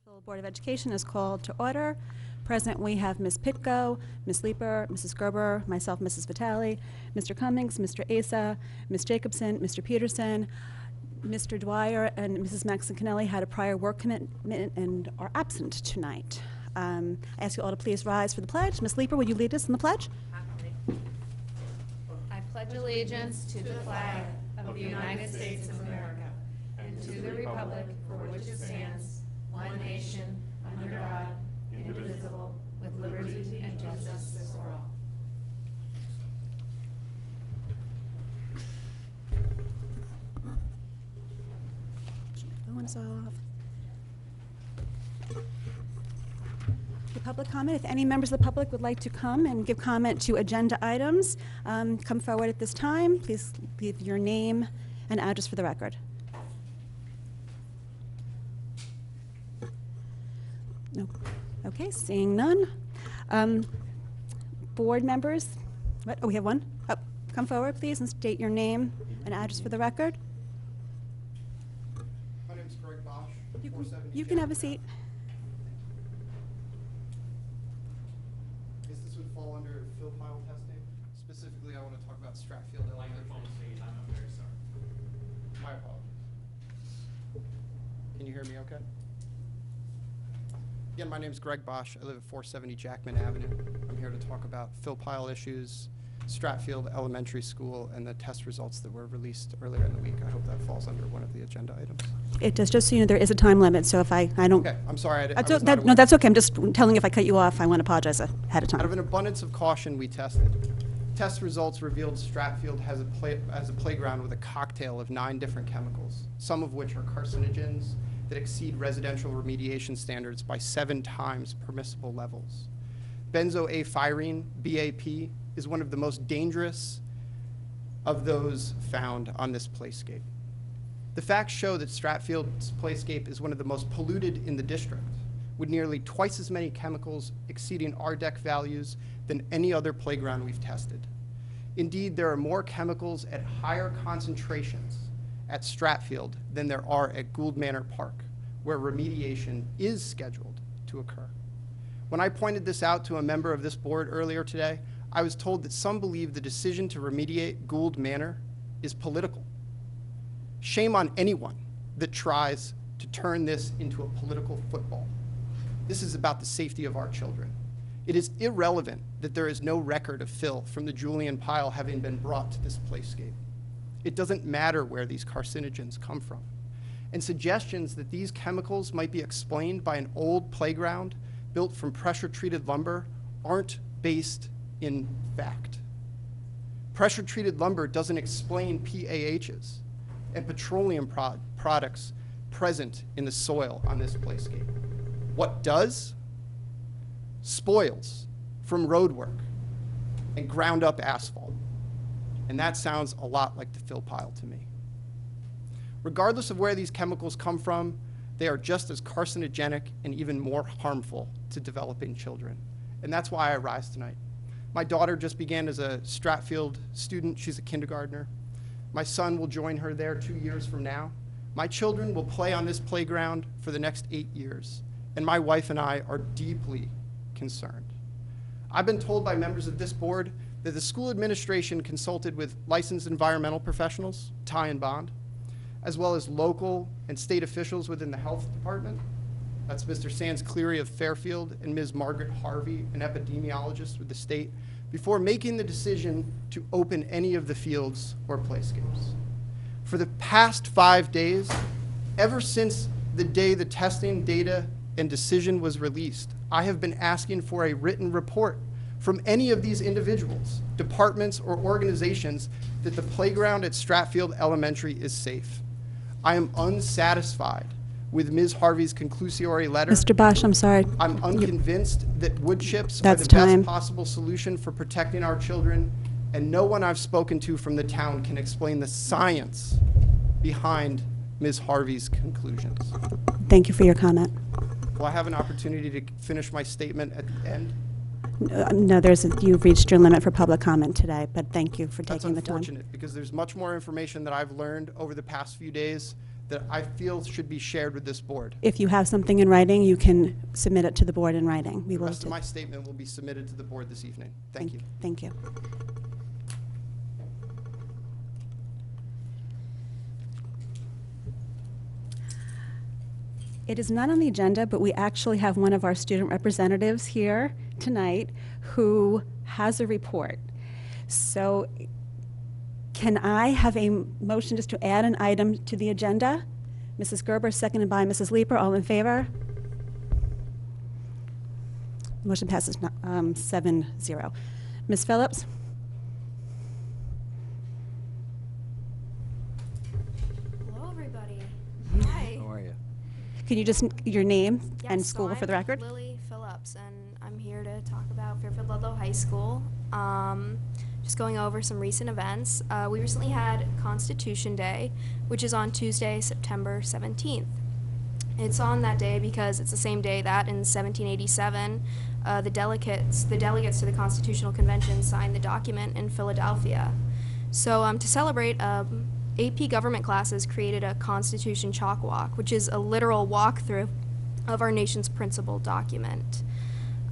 Munsell Board of Education is called to order. Present we have Ms. Pitko, Ms. Leeper, Mrs. Gerber, myself, Mrs. Vitale, Mr. Cummings, Mr. Asa, Ms. Jacobson, Mr. Peterson, Mr. Dwyer, and Mrs. Maxincanelli had a prior work commitment and are absent tonight. I ask you all to please rise for the pledge. Ms. Leeper, will you lead us in the pledge? I pledge allegiance to the flag of the United States of America and to the republic for which it stands, one nation, under God, indivisible, with liberty and justice for all. Phone's off. The public comment. If any members of the public would like to come and give comment to agenda items, come forward at this time. Please leave your name and address for the record. No. Okay, seeing none. Board members. What? Oh, we have one. Oh, come forward, please, and state your name and address for the record. My name is Greg Bosch. You can have a seat. This would fall under fill pile testing. Specifically, I want to talk about Stratfield Elementary. I'm very sorry. My apologies. Can you hear me okay? Again, my name is Greg Bosch. I live at 470 Jackman Avenue. I'm here to talk about fill pile issues, Stratfield Elementary School, and the test results that were released earlier in the week. I hope that falls under one of the agenda items. It does. Just so you know, there is a time limit, so if I don't... Okay, I'm sorry. No, that's okay. I'm just telling you if I cut you off, I want to apologize ahead of time. Out of an abundance of caution, we tested. Test results revealed Stratfield has a playground with a cocktail of 9 different chemicals, some of which are carcinogens that exceed residential remediation standards by 7 times permissible levels. Benzoaphyrene, BAP, is one of the most dangerous of those found on this playscape. The facts show that Stratfield's playscape is one of the most polluted in the district, with nearly twice as many chemicals exceeding RDEC values than any other playground we've tested. Indeed, there are more chemicals at higher concentrations at Stratfield than there are at Gould Manor Park, where remediation is scheduled to occur. When I pointed this out to a member of this board earlier today, I was told that some believe the decision to remediate Gould Manor is political. Shame on anyone that tries to turn this into a political football. This is about the safety of our children. It is irrelevant that there is no record of fill from the Julian pile having been brought to this playscape. It doesn't matter where these carcinogens come from. And suggestions that these chemicals might be explained by an old playground built from pressure-treated lumber aren't based in fact. Pressure-treated lumber doesn't explain PAHs and petroleum products present in the soil on this playscape. What does? Spoils from road work and ground up asphalt. And that sounds a lot like the fill pile to me. Regardless of where these chemicals come from, they are just as carcinogenic and even more harmful to developing children. And that's why I rise tonight. My daughter just began as a Stratfield student. She's a kindergartner. My son will join her there 2 years from now. My children will play on this playground for the next 8 years. And my wife and I are deeply concerned. I've been told by members of this board that the school administration consulted with licensed environmental professionals, Ty and Bond, as well as local and state officials within the health department. That's Mr. Sands Cleary of Fairfield and Ms. Margaret Harvey, an epidemiologist with the state, before making the decision to open any of the fields or playscapes. For the past 5 days, ever since the day the testing data and decision was released, I have been asking for a written report from any of these individuals, departments, or organizations that the playground at Stratfield Elementary is safe. I am unsatisfied with Ms. Harvey's conclusory letter. Mr. Bosch, I'm sorry. I'm unconvinced that wood chips are That's the time. best possible solution for protecting our children, and no one I've spoken to from the town can explain the science behind Ms. Harvey's conclusions. Thank you for your comment. Will I have an opportunity to finish my statement at the end? No, you've reached your limit for public comment today, but thank you for taking the time. That's unfortunate, because there's much more information that I've learned over the past few days that I feel should be shared with this board. If you have something in writing, you can submit it to the board in writing. We The will rest of do- my statement will be submitted to the board this evening. Thank you. Thank you. It is not on the agenda, but we actually have one of our student representatives here tonight who has a report. So can I have a motion just to add an item to the agenda? Mrs. Gerber, seconded by Mrs. Leeper. All in favor? Motion passes 7-0. Ms. Phillips? Hello, everybody. Hi. How are you? Can you just, your name and Yes, school so for the I'm record? Lily Phillips, and I'm here to talk about Fairfield Ludlow High School. Just going over some recent events. We recently had Constitution Day, which is on Tuesday, September 17th. It's on that day because it's the same day that in 1787, the delegates to the Constitutional Convention signed the document in Philadelphia. So to celebrate, AP government classes created a Constitution chalk walk, which is a literal walkthrough of our nation's principal document.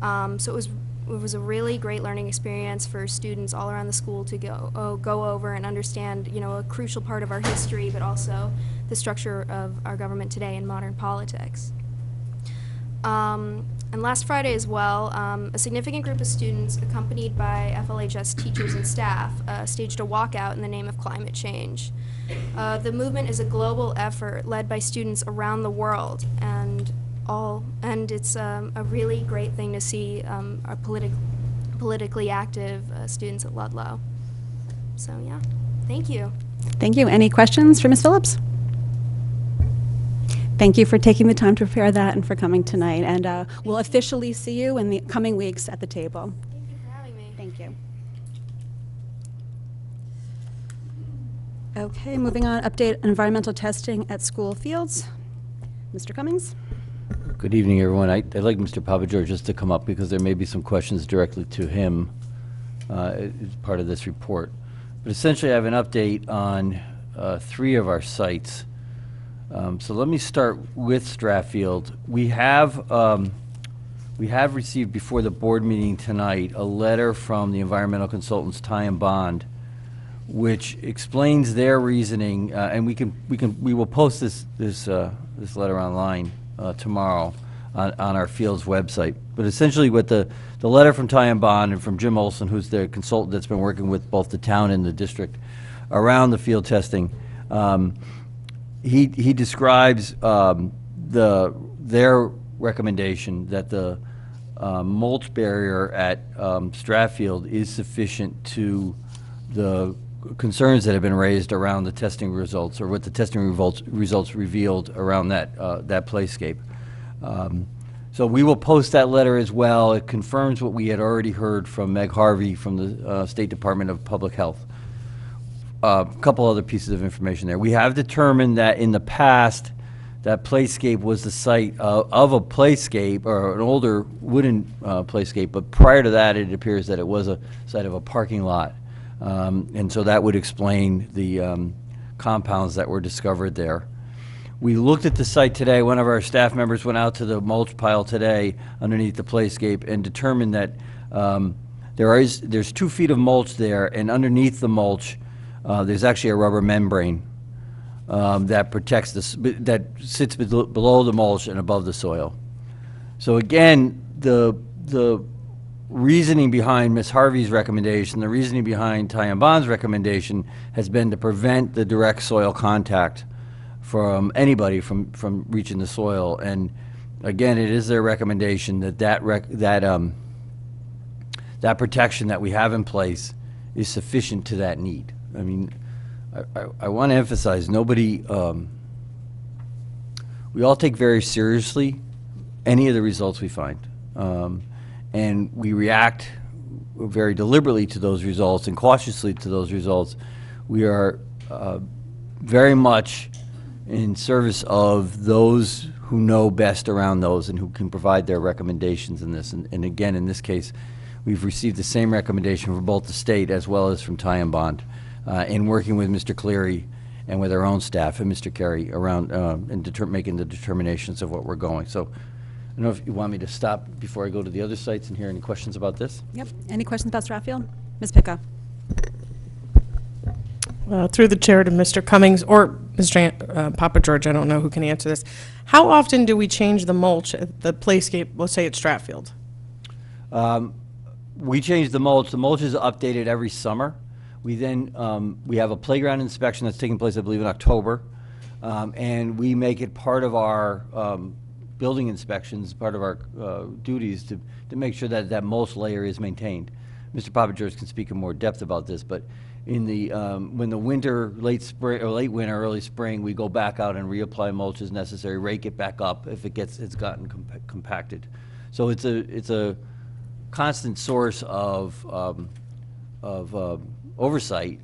So it was a really great learning experience for students all around the school to go over and understand, a crucial part of our history, but also the structure of our government today in modern politics. And last Friday as well, a significant group of students, accompanied by FLHS teachers and staff, staged a walkout in the name of climate change. The movement is a global effort led by students around the world, and it's a really great thing to see our politically active students at Ludlow. So yeah, thank you. Thank you. Any questions for Ms. Phillips? Thank you for taking the time to prepare that and for coming tonight. And we'll officially see you in the coming weeks at the table. Thank you for having me. Thank you. Okay, moving on, update environmental testing at school fields. Mr. Cummings? Good evening, everyone. I'd like Mr. Papageorge just to come up because there may be some questions directly to him as part of this report. But essentially, I have an update on 3 of our sites. So let me start with Strathfield. We have received before the board meeting tonight a letter from the environmental consultants Ty and Bond, which explains their reasoning, and we will post this letter online tomorrow on our field's website. But essentially, what the letter from Ty and Bond and from Jim Olson, who's the consultant that's been working with both the town and the district around the field testing, he describes their recommendation that the mulch barrier at Strathfield is sufficient to the concerns that have been raised around the testing results, or what the testing results revealed around that playscape. So we will post that letter as well. It confirms what we had already heard from Meg Harvey from the State Department of Public Health. A couple other pieces of information there. We have determined that in the past, that playscape was the site of a playscape, or an older wooden playscape, but prior to that, it appears that it was a site of a parking lot. And so that would explain the compounds that were discovered there. We looked at the site today. One of our staff members went out to the mulch pile today underneath the playscape and determined that there's 2 feet of mulch there, and underneath the mulch, there's actually a rubber membrane that protects that sits below the mulch and above the soil. So again, the reasoning behind Ms. Harvey's recommendation, the reasoning behind Ty and Bond's recommendation has been to prevent the direct soil contact from anybody from reaching the soil. And again, it is their recommendation that protection that we have in place is sufficient to that need. I mean, I want to emphasize, nobody, we all take very seriously any of the results we find. And we react very deliberately to those results and cautiously to those results. We are very much in service of those who know best around those and who can provide their recommendations in this. And again, in this case, we've received the same recommendation from both the state as well as from Ty and Bond in working with Mr. Cleary and with our own staff and Mr. Carey around and making the determinations of what we're going. So I don't know if you want me to stop before I go to the other sites and hear any questions about this? Yep. Any questions about Stratfield? Ms. Picco? Through the chair to Mr. Cummings or Papa George, I don't know who can answer this. How often do we change the mulch at the playscape, let's say at Stratfield? We change the mulch. The mulch is updated every summer. We then, we have a playground inspection that's taking place, I believe, in October. And we make it part of our building inspections, part of our duties to make sure that that mulch layer is maintained. Mr. Papa George can speak in more depth about this, but in the when the winter, late spring or late winter, early spring, we go back out and reapply mulch as necessary, rake it back up if it's gotten compacted. So it's a constant source of oversight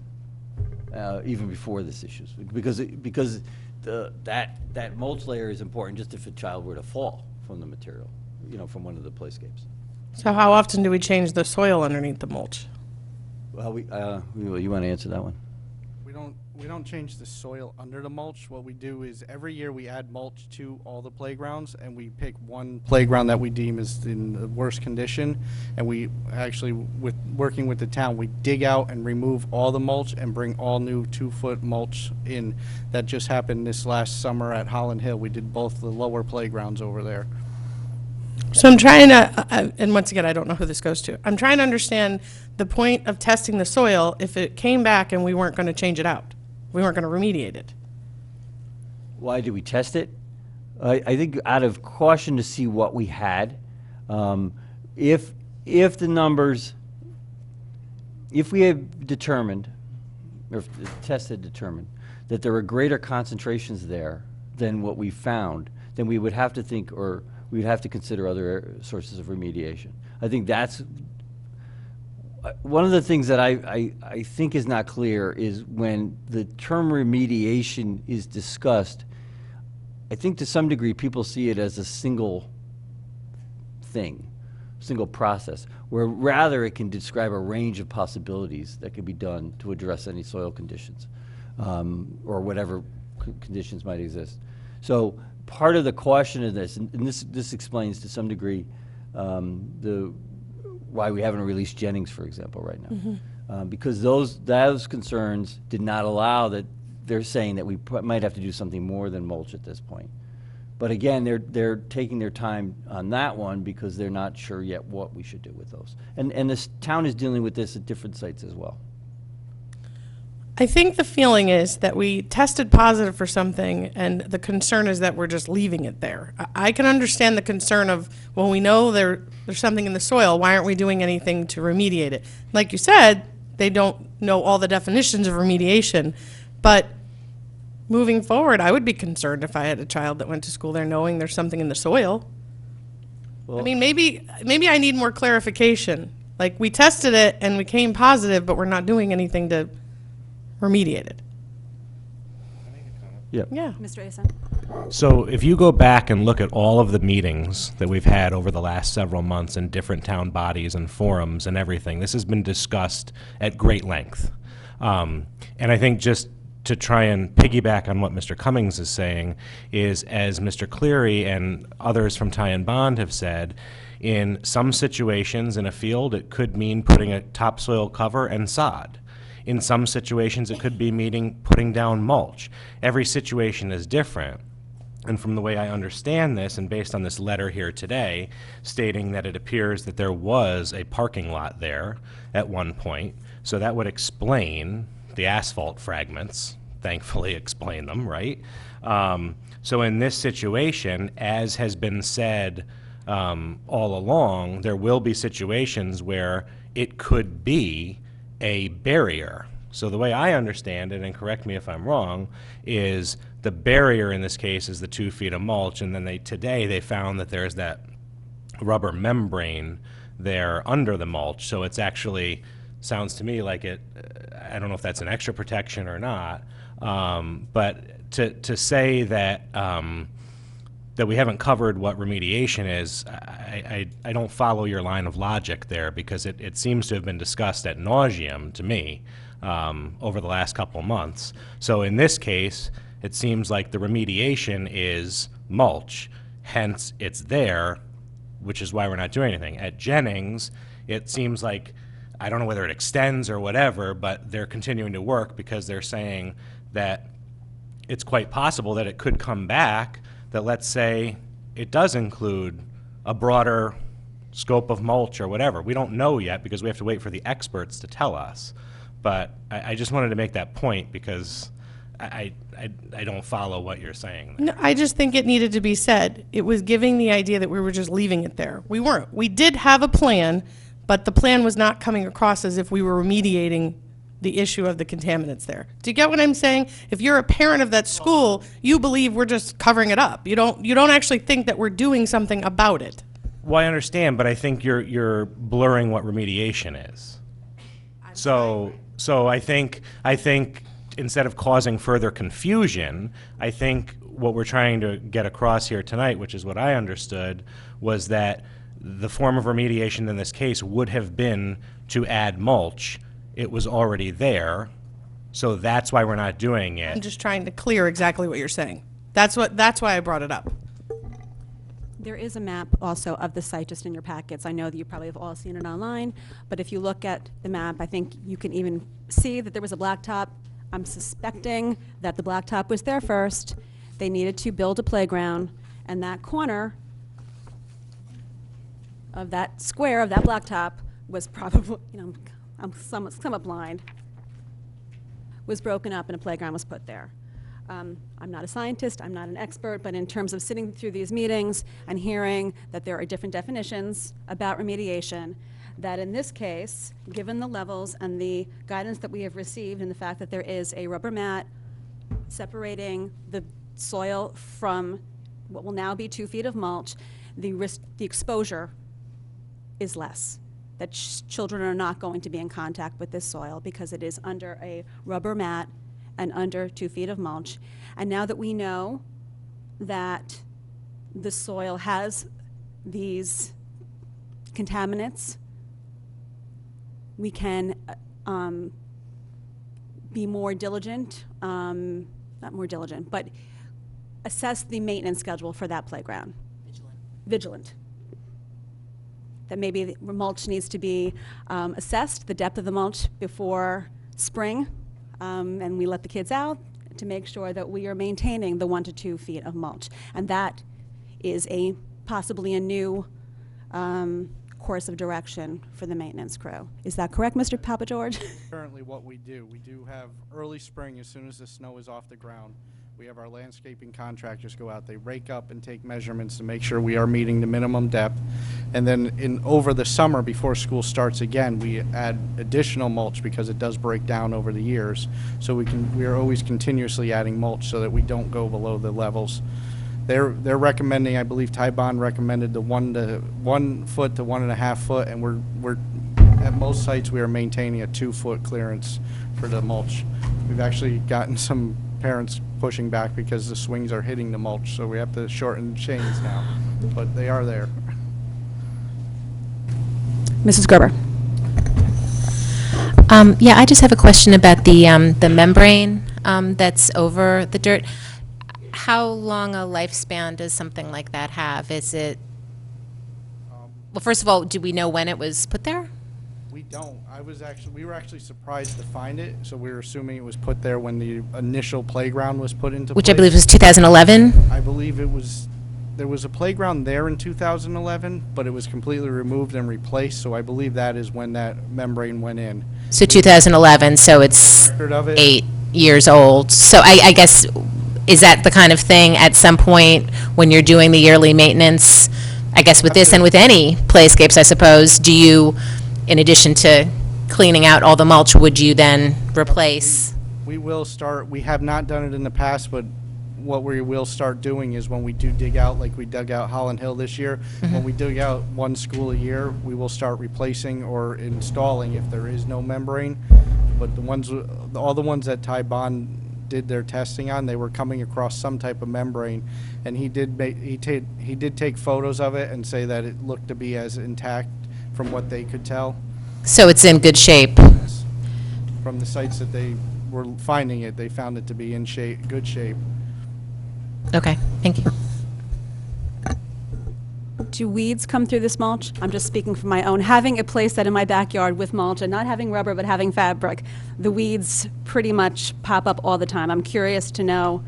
even before this issue, because that mulch layer is important just if a child were to fall from the material, from one of the playscapes. So how often do we change the soil underneath the mulch? Well, you want to answer that one? We don't change the soil under the mulch. What we do is every year we add mulch to all the playgrounds, and we pick one playground that we deem is in the worst condition, and we actually, working with the town, we dig out and remove all the mulch and bring all new 2-foot mulch in. That just happened this last summer at Holland Hill. We did both the lower playgrounds over there. So I'm trying to, and once again, I don't know who this goes to. I'm trying to understand the point of testing the soil if it came back and we weren't going to change it out. We weren't going to remediate it. Why did we test it? I think out of caution to see what we had. If the numbers, if we had determined, or if the test had determined that there were greater concentrations there than what we found, then we would have to think, or we would have to consider other sources of remediation. I think that's one of the things that I think is not clear is when the term remediation is discussed, I think to some degree people see it as a single thing, single process, where rather it can describe a range of possibilities that could be done to address any soil conditions or whatever conditions might exist. So part of the caution of this, and this explains to some degree why we haven't released Jennings, for example, right now, because those concerns did not allow that. They're saying that we might have to do something more than mulch at this point. But again, they're taking their time on that one because they're not sure yet what we should do with those. And this town is dealing with this at different sites as well. I think the feeling is that we tested positive for something, and the concern is that we're just leaving it there. I can understand the concern of, well, we know there's something in the soil. Why aren't we doing anything to remediate it? Like you said, they don't know all the definitions of remediation. But moving forward, I would be concerned if I had a child that went to school there knowing there's something in the soil. Well, I mean, maybe I need more clarification. Like, we tested it and we came positive, but we're not doing anything to remediate it. yeah. Yeah. Mr. Asa? So if you go back and look at all of the meetings that we've had over the last several months in different town bodies and forums and everything, this has been discussed at great length. And I think just to try and piggyback on what Mr. Cummings is saying is, as Mr. Cleary and others from Ty and Bond have said, in some situations in a field, it could mean putting a topsoil cover and sod. In some situations, it could be putting down mulch. Every situation is different. And from the way I understand this, and based on this letter here today, stating that it appears that there was a parking lot there at one point, so that would explain the asphalt fragments, thankfully explain them, right? So in this situation, as has been said all along, there will be situations where it could be a barrier. So the way I understand it, and correct me if I'm wrong, is the barrier in this case is the 2 feet of mulch, and then today they found that there's that rubber membrane there under the mulch, so it's actually, sounds to me like it, I don't know if that's an extra protection or not, but to say that that we haven't covered what remediation is, I don't follow your line of logic there, because it seems to have been discussed ad nauseum to me over the last couple months. So in this case, it seems like the remediation is mulch, hence it's there, which is why we're not doing anything. At Jennings, it seems like, I don't know whether it extends or whatever, but they're continuing to work because they're saying that it's quite possible that it could come back, that let's say it does include a broader scope of mulch or whatever. We don't know yet because we have to wait for the experts to tell us. But I just wanted to make that point because I don't follow what you're saying there. No, I just think it needed to be said. It was giving the idea that we were just leaving it there. We weren't. We did have a plan, but the plan was not coming across as if we were remediating the issue of the contaminants there. Do you get what I'm saying? If you're a parent of that school, you believe we're just covering it up. You don't actually think that we're doing something about it. Well, I understand, but I think you're blurring what remediation is. So I think instead of causing further confusion, I think what we're trying to get across here tonight, which is what I understood, was that the form of remediation in this case would have been to add mulch. It was already there, so that's why we're not doing it. I'm just trying to clear exactly what you're saying. That's why I brought it up. There is a map also of the site just in your packets. I know that you probably have all seen it online, but if you look at the map, I think you can even see that there was a blacktop. I'm suspecting that the blacktop was there first. They needed to build a playground, and that corner of that square of that blacktop was probably, I'm somewhat blind, was broken up and a playground was put there. I'm not a scientist, I'm not an expert, but in terms of sitting through these meetings and hearing that there are different definitions about remediation, that in this case, given the levels and the guidance that we have received and the fact that there is a rubber mat separating the soil from what will now be 2 feet of mulch, the exposure is less. That children are not going to be in contact with this soil because it is under a rubber mat and under 2 feet of mulch. And now that we know that the soil has these contaminants, we can be more diligent, not more diligent, but assess the maintenance schedule for that playground. Vigilant. That maybe the mulch needs to be assessed, the depth of the mulch before spring, and we let the kids out to make sure that we are maintaining the 1 to 2 feet of mulch. And that is possibly a new course of direction for the maintenance crew. Is that correct, Mr. Papa George? Currently what we do have early spring, as soon as the snow is off the ground, we have our landscaping contractors go out, they rake up and take measurements to make sure we are meeting the minimum depth. And then over the summer, before school starts again, we add additional mulch because it does break down over the years. So we are always continuously adding mulch so that we don't go below the levels. They're recommending, I believe Ty Bond recommended the 1 foot to 1.5 foot, and we're at most sites we are maintaining a 2 foot clearance for the mulch. We've actually gotten some parents pushing back because the swings are hitting the mulch, so we have to shorten chains now, but they are there. Mrs. Gerber. Yeah, I just have a question about the membrane that's over the dirt. How long a lifespan does something like that have? Is it, well, first of all, do we know when it was put there? We don't. We were actually surprised to find it, so we were assuming it was put there when the initial playground was put into place. Which I believe was 2011? I believe there was a playground there in 2011, but it was completely removed and replaced, so I believe that is when that membrane went in. So 2011, so it's Record of it? 8 years old. So I guess, is that the kind of thing at some point when you're doing the yearly maintenance, I guess with this and with any playscapes, I suppose, do you, in addition to cleaning out all the mulch, would you then replace? We will start, we have not done it in the past, but what we will start doing is when we do dig out, like we dug out Holland Hill this year, when we dig out one school a year, we will start replacing or installing if there is no membrane. But all the ones that Ty Bond did their testing on, they were coming across some type of membrane, and he did take photos of it and say that it looked to be as intact from what they could tell. So it's in good shape. from the sites that they were finding it, they found it to be in shape, good shape. Okay, thank you. Do weeds come through this mulch? I'm just speaking from my own. Having a place that in my backyard with mulch and not having rubber but having fabric, the weeds pretty much pop up all the time. I'm curious to know.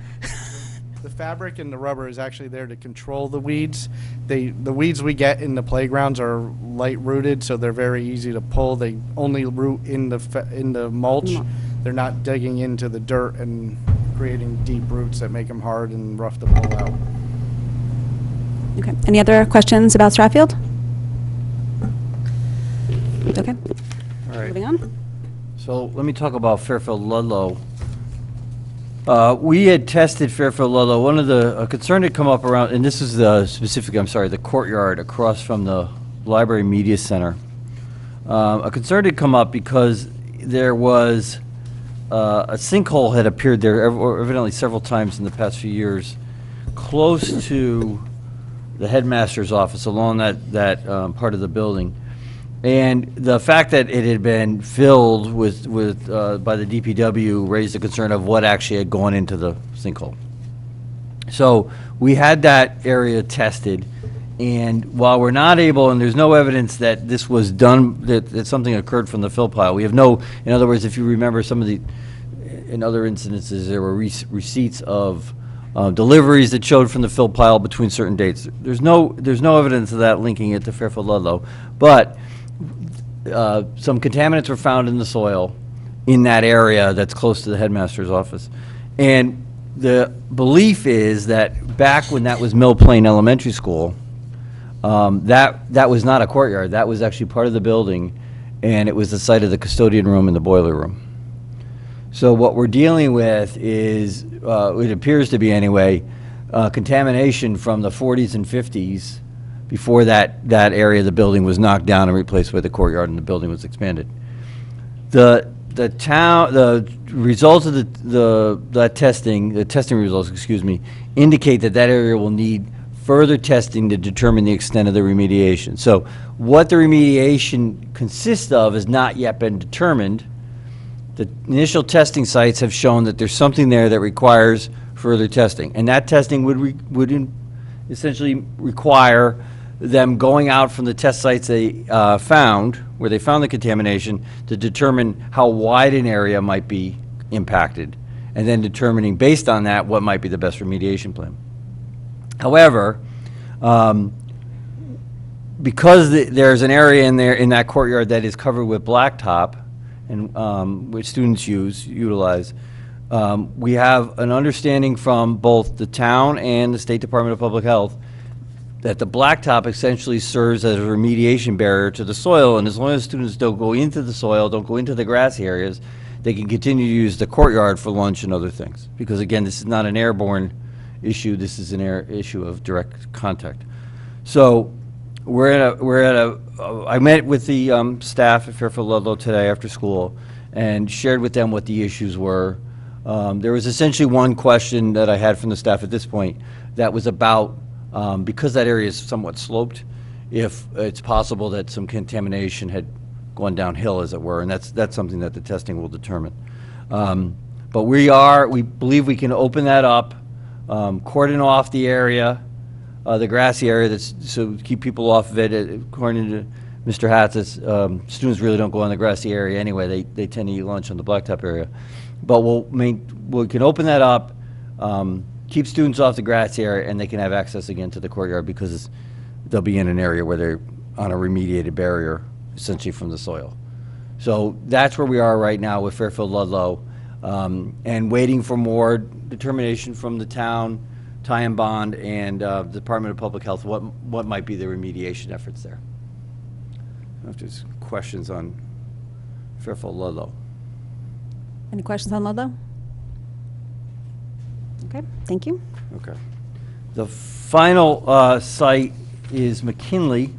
The fabric and the rubber is actually there to control the weeds. The weeds we get in the playgrounds are light rooted, so they're very easy to pull. They only root in the mulch. They're not digging into the dirt and creating deep roots that make them hard and rough to pull out. Okay. Any other questions about Stratfield? Okay. All right. Moving on. So let me talk about Fairfield Ludlow. We had tested Fairfield Ludlow. One of the concern had come up around, and this is the specific, I'm sorry, the courtyard across from the Library Media Center. A concern had come up because there was a sinkhole had appeared there evidently several times in the past few years, close to the headmaster's office along that part of the building. And the fact that it had been filled with by the DPW raised the concern of what actually had gone into the sinkhole. So we had that area tested, and while we're not able, and there's no evidence that this was done, that something occurred from the fill pile, we have no, in other words, if you remember some of the, in other incidences, there were receipts of deliveries that showed from the fill pile between certain dates. There's no evidence of that linking it to Fairfield Ludlow, but some contaminants were found in the soil in that area that's close to the headmaster's office. And the belief is that back when that was Mill Plain Elementary School, that was not a courtyard. That was actually part of the building, and it was the site of the custodian room and the boiler room. So what we're dealing with is, it appears to be anyway, contamination from the 40s and 50s before that area of the building was knocked down and replaced with a courtyard and the building was expanded. The results of the testing results, excuse me, indicate that area will need further testing to determine the extent of the remediation. So what the remediation consists of has not yet been determined. The initial testing sites have shown that there's something there that requires further testing, and that testing would essentially require them going out from the test sites they found, where they found the contamination, to determine how wide an area might be impacted, and then determining, based on that, what might be the best remediation plan. However, because there's an area in that courtyard that is covered with blacktop, and which students utilize, we have an understanding from both the town and the State Department of Public Health that the blacktop essentially serves as a remediation barrier to the soil, and as long as students don't go into the soil, don't go into the grassy areas, they can continue to use the courtyard for lunch and other things. Because again, this is not an airborne issue, this is an issue of direct contact. So I met with the staff at Fairfield Ludlow today after school and shared with them what the issues were. There was essentially one question that I had from the staff at this point that was about, because that area is somewhat sloped, if it's possible that some contamination had gone downhill, as it were, and that's something that the testing will determine. But we believe we can open that up, cordon off the area, the grassy area, so keep people off of it. According to Mr. Hatz, students really don't go on the grassy area anyway. They tend to eat lunch on the blacktop area. But we can open that up, keep students off the grassy area, and they can have access again to the courtyard because they'll be in an area where they're on a remediated barrier, essentially from the soil. So that's where we are right now with Fairfield Ludlow, and waiting for more determination from the town, Tie and Bond, and the Department of Public Health, what might be the remediation efforts there. I don't know if there's questions on Fairfield Ludlow. Any questions on Ludlow? Okay, thank you. Okay. The final site is McKinley.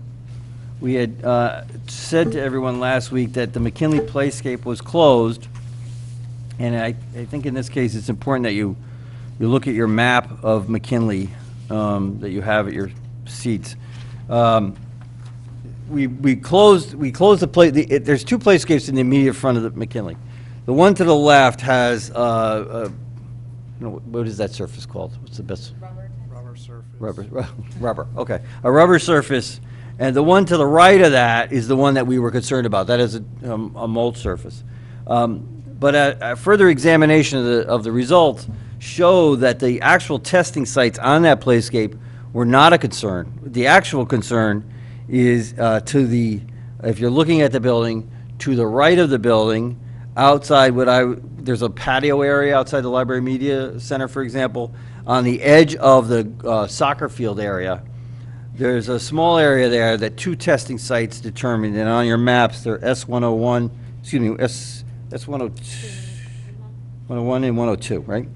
We had said to everyone last week that the McKinley Playscape was closed, and I think in this case it's important that you look at your map of McKinley that you have at your seats. We closed the play. There's two playscapes in the immediate front of the McKinley. The one to the left has, what is that surface called? What's the best? Rubber surface. Rubber, okay. A rubber surface, and the one to the right of that is the one that we were concerned about. That is a mulch surface. But a further examination of the results show that the actual testing sites on that playscape were not a concern. The actual concern is if you're looking at the building, to the right of the building, outside there's a patio area outside the Library Media Center, for example, on the edge of the soccer field area. There's a small area there that 2 testing sites determined, and on your maps, they're S101, S102, 101 and 102, right?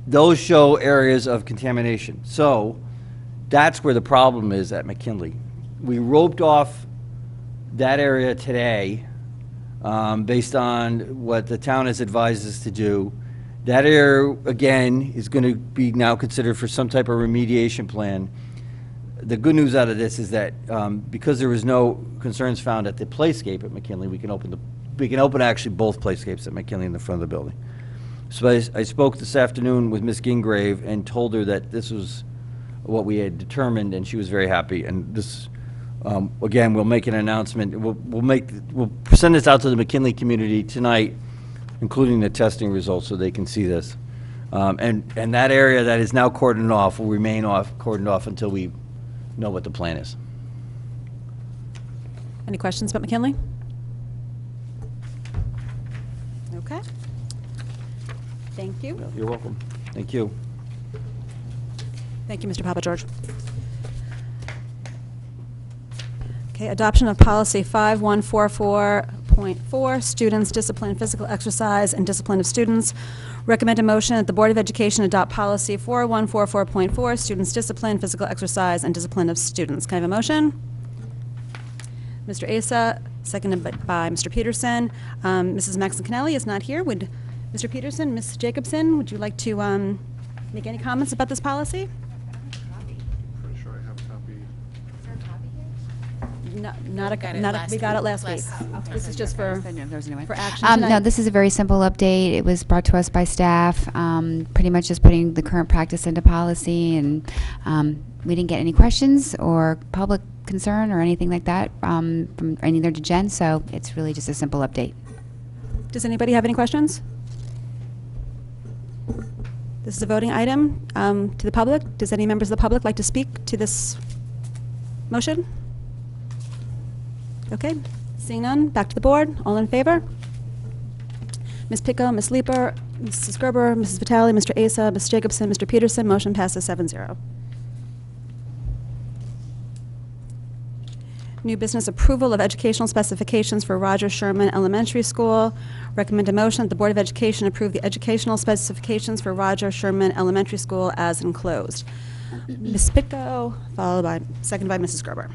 Those show areas of contamination. So that's where the problem is at McKinley. We roped off that area today based on what the town has advised us to do. That area, again, is going to be now considered for some type of remediation plan. The good news out of this is that because there was no concerns found at the playscape at McKinley, we can open actually both playscapes at McKinley in the front of the building. So I spoke this afternoon with Ms. Gingrave and told her that this was what we had determined, and she was very happy. And this, again, we'll make an announcement. We'll send this out to the McKinley community tonight, including the testing results, so they can see this. And that area that is now cordoned off will remain cordoned off until we know what the plan is. Any questions about McKinley? Okay. Thank you. You're welcome. Thank you. Thank you, Mr. Papa George. Okay, adoption of policy 5144.4, students' discipline, physical exercise, and discipline of students. Recommend a motion that the Board of Education adopt policy 4144.4, students' discipline, physical exercise, and discipline of students. Can I have a motion? Mr. Asa, seconded by Mr. Peterson. Mrs. Maxon-Cannelli is not here. Would Mr. Peterson, Ms. Jacobson, would you like to make any comments about this policy? Pretty sure I have a copy. We got it last week. This is just for action No, tonight. this is a very simple update. It was brought to us by staff, pretty much just putting the current practice into policy, and we didn't get any questions or public concern or anything like that from either to Jen, so it's really just a simple update. Does anybody have any questions? This is a voting item to the public. Does any members of the public like to speak to this motion? Okay, seeing none, back to the board. All in favor? Ms. Picco, Ms. Leeper, Mrs. Gerber, Mrs. Vitale, Mr. Asa, Ms. Jacobson, Mr. Peterson. Motion passes 7-0. New business approval of educational specifications for Roger Sherman Elementary School. Recommend a motion that the Board of Education approve the educational specifications for Roger Sherman Elementary School as enclosed. Ms. Pitko, seconded by Mrs. Gerber.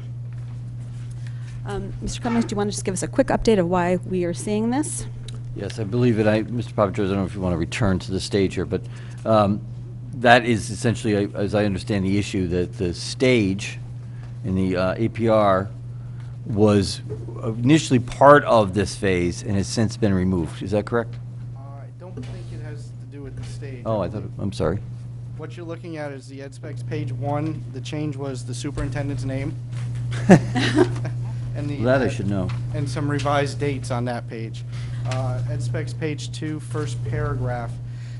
Mr. Cummings, do you want to just give us a quick update of why we are seeing this? Yes, I believe it. Mr. Papa George, I don't know if you want to return to the stage here, but that is essentially, as I understand the issue, that the stage in the APR was initially part of this phase and has since been removed. Is that correct? I don't think it has to do with the stage. Oh, I'm sorry. What you're looking at is the Ed Specs page 1. The change was the superintendent's name. And That I should know. And some revised dates on that page. Ed Specs page 2, first paragraph,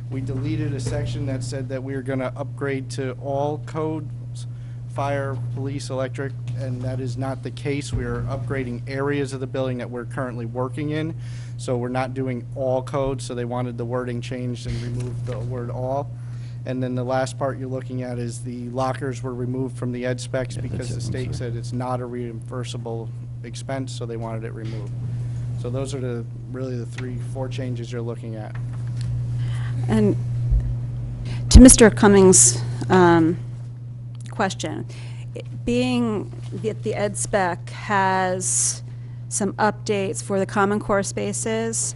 we deleted a section that said that we were going to upgrade to all codes, fire, police, electric, and that is not the case. We are upgrading areas of the building that we're currently working in, so we're not doing all codes, so they wanted the wording changed and removed the word all. And then the last part you're looking at is the lockers were removed from the Ed Specs because the state said it's not a reimbursable expense, so they wanted it removed. So those are really the 3-4 changes you're looking at. And to Mr. Cummings' question, being that the Ed Spec has some updates for the common core spaces,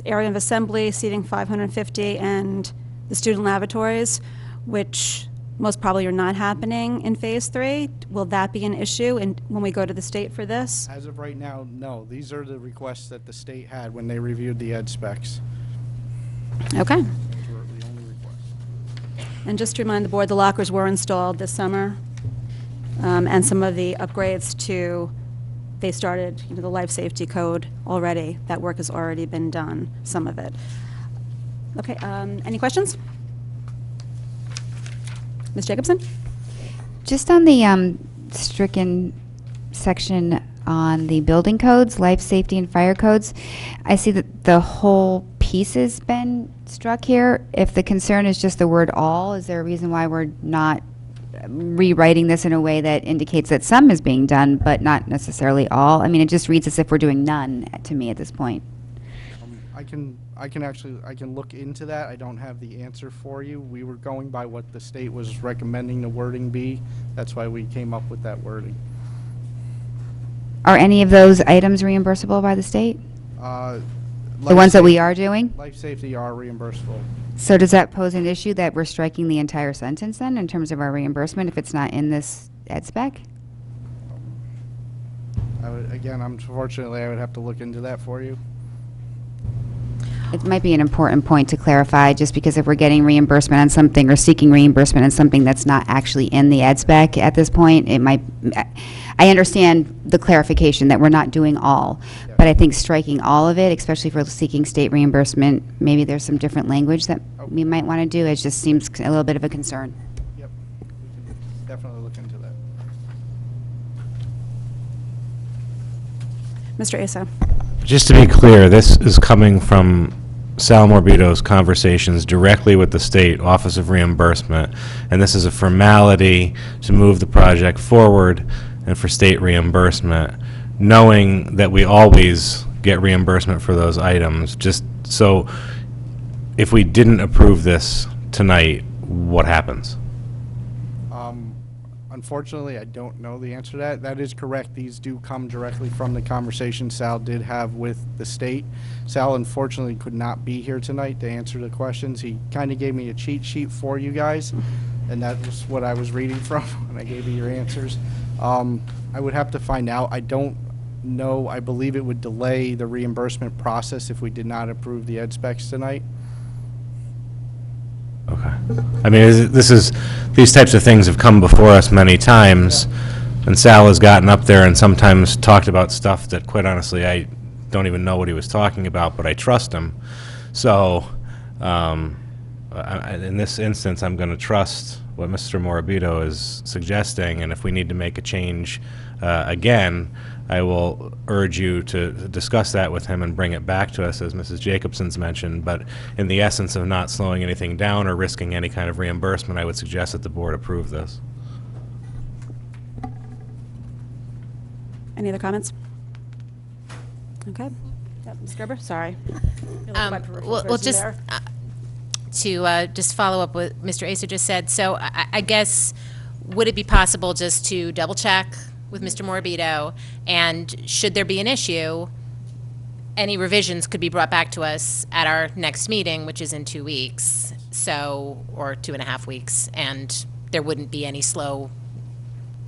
area of assembly, seating 550, and the student lavatories, which most probably are not happening in Phase 3. Will that be an issue when we go to the state for this? As of right now, no. These are the requests that the state had when they reviewed the ed specs. Okay. Those were the only requests. And just to remind the board, the lockers were installed this summer, and some of the upgrades they started, the life safety code already. That work has already been done, some of it. Okay, any questions? Ms. Jacobson? Just on the stricken section on the building codes, life safety and fire codes, I see that the whole piece has been struck here. If the concern is just the word all, is there a reason why we're not rewriting this in a way that indicates that some is being done, but not necessarily all? I mean, it just reads as if we're doing none to me at this point. I can look into that. I don't have the answer for you. We were going by what the state was recommending the wording be. That's why we came up with that wording. Are any of those items reimbursable by the state? The ones that we are doing? Life safety are reimbursable. So does that pose an issue that we're striking the entire sentence then in terms of our reimbursement if it's not in this ed spec? Unfortunately, I would have to look into that for you. It might be an important point to clarify, just because if we're getting reimbursement on something or seeking reimbursement on something that's not actually in the ed spec at this point, it might, I understand the clarification that we're not doing all, Yeah. but I think striking all of it, especially for seeking state reimbursement, maybe there's some different language that we might want to do. It just seems a little bit of a concern. Yep, we can definitely look into that. Mr. Asa? Just to be clear, this is coming from Sal Morbido's conversations directly with the State Office of Reimbursement, and this is a formality to move the project forward and for state reimbursement, knowing that we always get reimbursement for those items. Just so, if we didn't approve this tonight, what happens? Unfortunately, I don't know the answer to that. That is correct. These do come directly from the conversation Sal did have with the state. Sal unfortunately could not be here tonight to answer the questions. He kind of gave me a cheat sheet for you guys, and that was what I was reading from when I gave you your answers. I would have to find out. I don't know. I believe it would delay the reimbursement process if we did not approve the ed specs tonight. Okay. I mean, these types of things have come before us many times, and Sal has gotten up there and sometimes talked about stuff that, quite honestly, I don't even know what he was talking about, but I trust him. So, in this instance, I'm going to trust what Mr. Morbido is suggesting, and if we need to make a change again, I will urge you to discuss that with him and bring it back to us, as Mrs. Jacobson's mentioned. But in the essence of not slowing anything down or risking any kind of reimbursement, I would suggest that the board approve this. Any other comments? Okay. Yep, Ms. Gerber, sorry. Well, just to just follow up what Mr. Asa just said, so I guess, would it be possible just to double check with Mr. Morbido, and should there be an issue, any revisions could be brought back to us at our next meeting, which is in 2 weeks, so, or 2.5 weeks, and there wouldn't be any slow.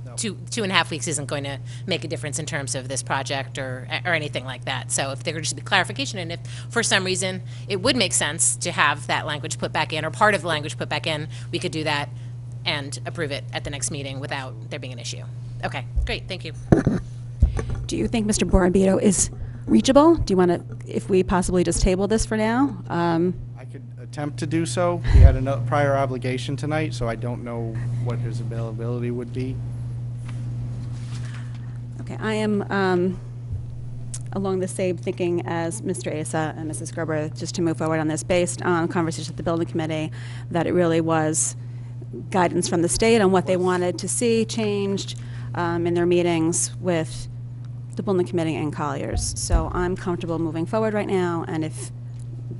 No. 2.5 weeks isn't going to make a difference in terms of this project or anything like that. So if there could just be clarification, and if for some reason it would make sense to have that language put back in, or part of the language put back in, we could do that and approve it at the next meeting without there being an issue. Okay, great, thank you. Do you think Mr. Morbido is reachable? Do you want to, if we possibly just table this for now? I could attempt to do so. He had a prior obligation tonight, so I don't know what his availability would be. Okay, I am along the same thinking as Mr. Asa and Mrs. Gerber, just to move forward on this, based on conversations with the building committee, that it really was guidance from the state on what they wanted to see changed in their meetings with the building committee and Colliers. So I'm comfortable moving forward right now, and if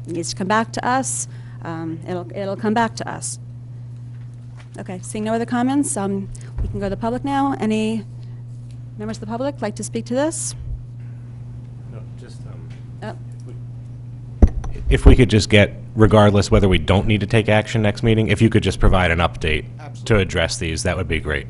it needs to come back to us, it'll come back to us. Okay, seeing no other comments, we can go to the public now. Any members of the public like to speak to this? No, just Oh, if we could just get regardless whether we don't need to take action next meeting, if you could just provide an update Absolutely. to address these, that would be great.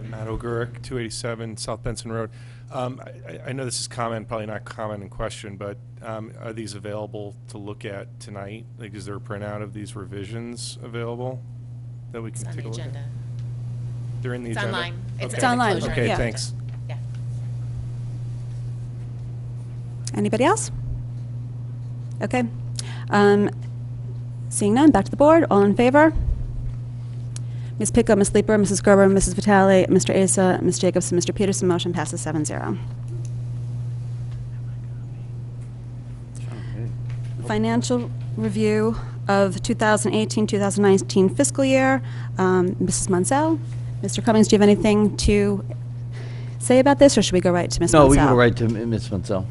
Matt O'Gurk, 287 South Benson Road. I know this is comment, probably not comment in question, but are these available to look at tonight? Like, is there a printout of these revisions available that we can It's on take the a look agenda. at? They're in the It's agenda? online. Okay. It's online, Okay, yeah. thanks. Yeah. Anybody else? Okay. Seeing none, back to the board. All in favor? Ms. Pickup, Ms. Leeper, Mrs. Gerber, Mrs. Vitale, Mr. Asa, Ms. Jacobson, Mr. Peterson. Motion passes 7-0. Financial review of 2018-2019 fiscal year. Mrs. Munsell, Mr. Cummings, do you have anything to say about this, or should we go right to Ms. No, Munsell? we can go right to Ms. Munsell.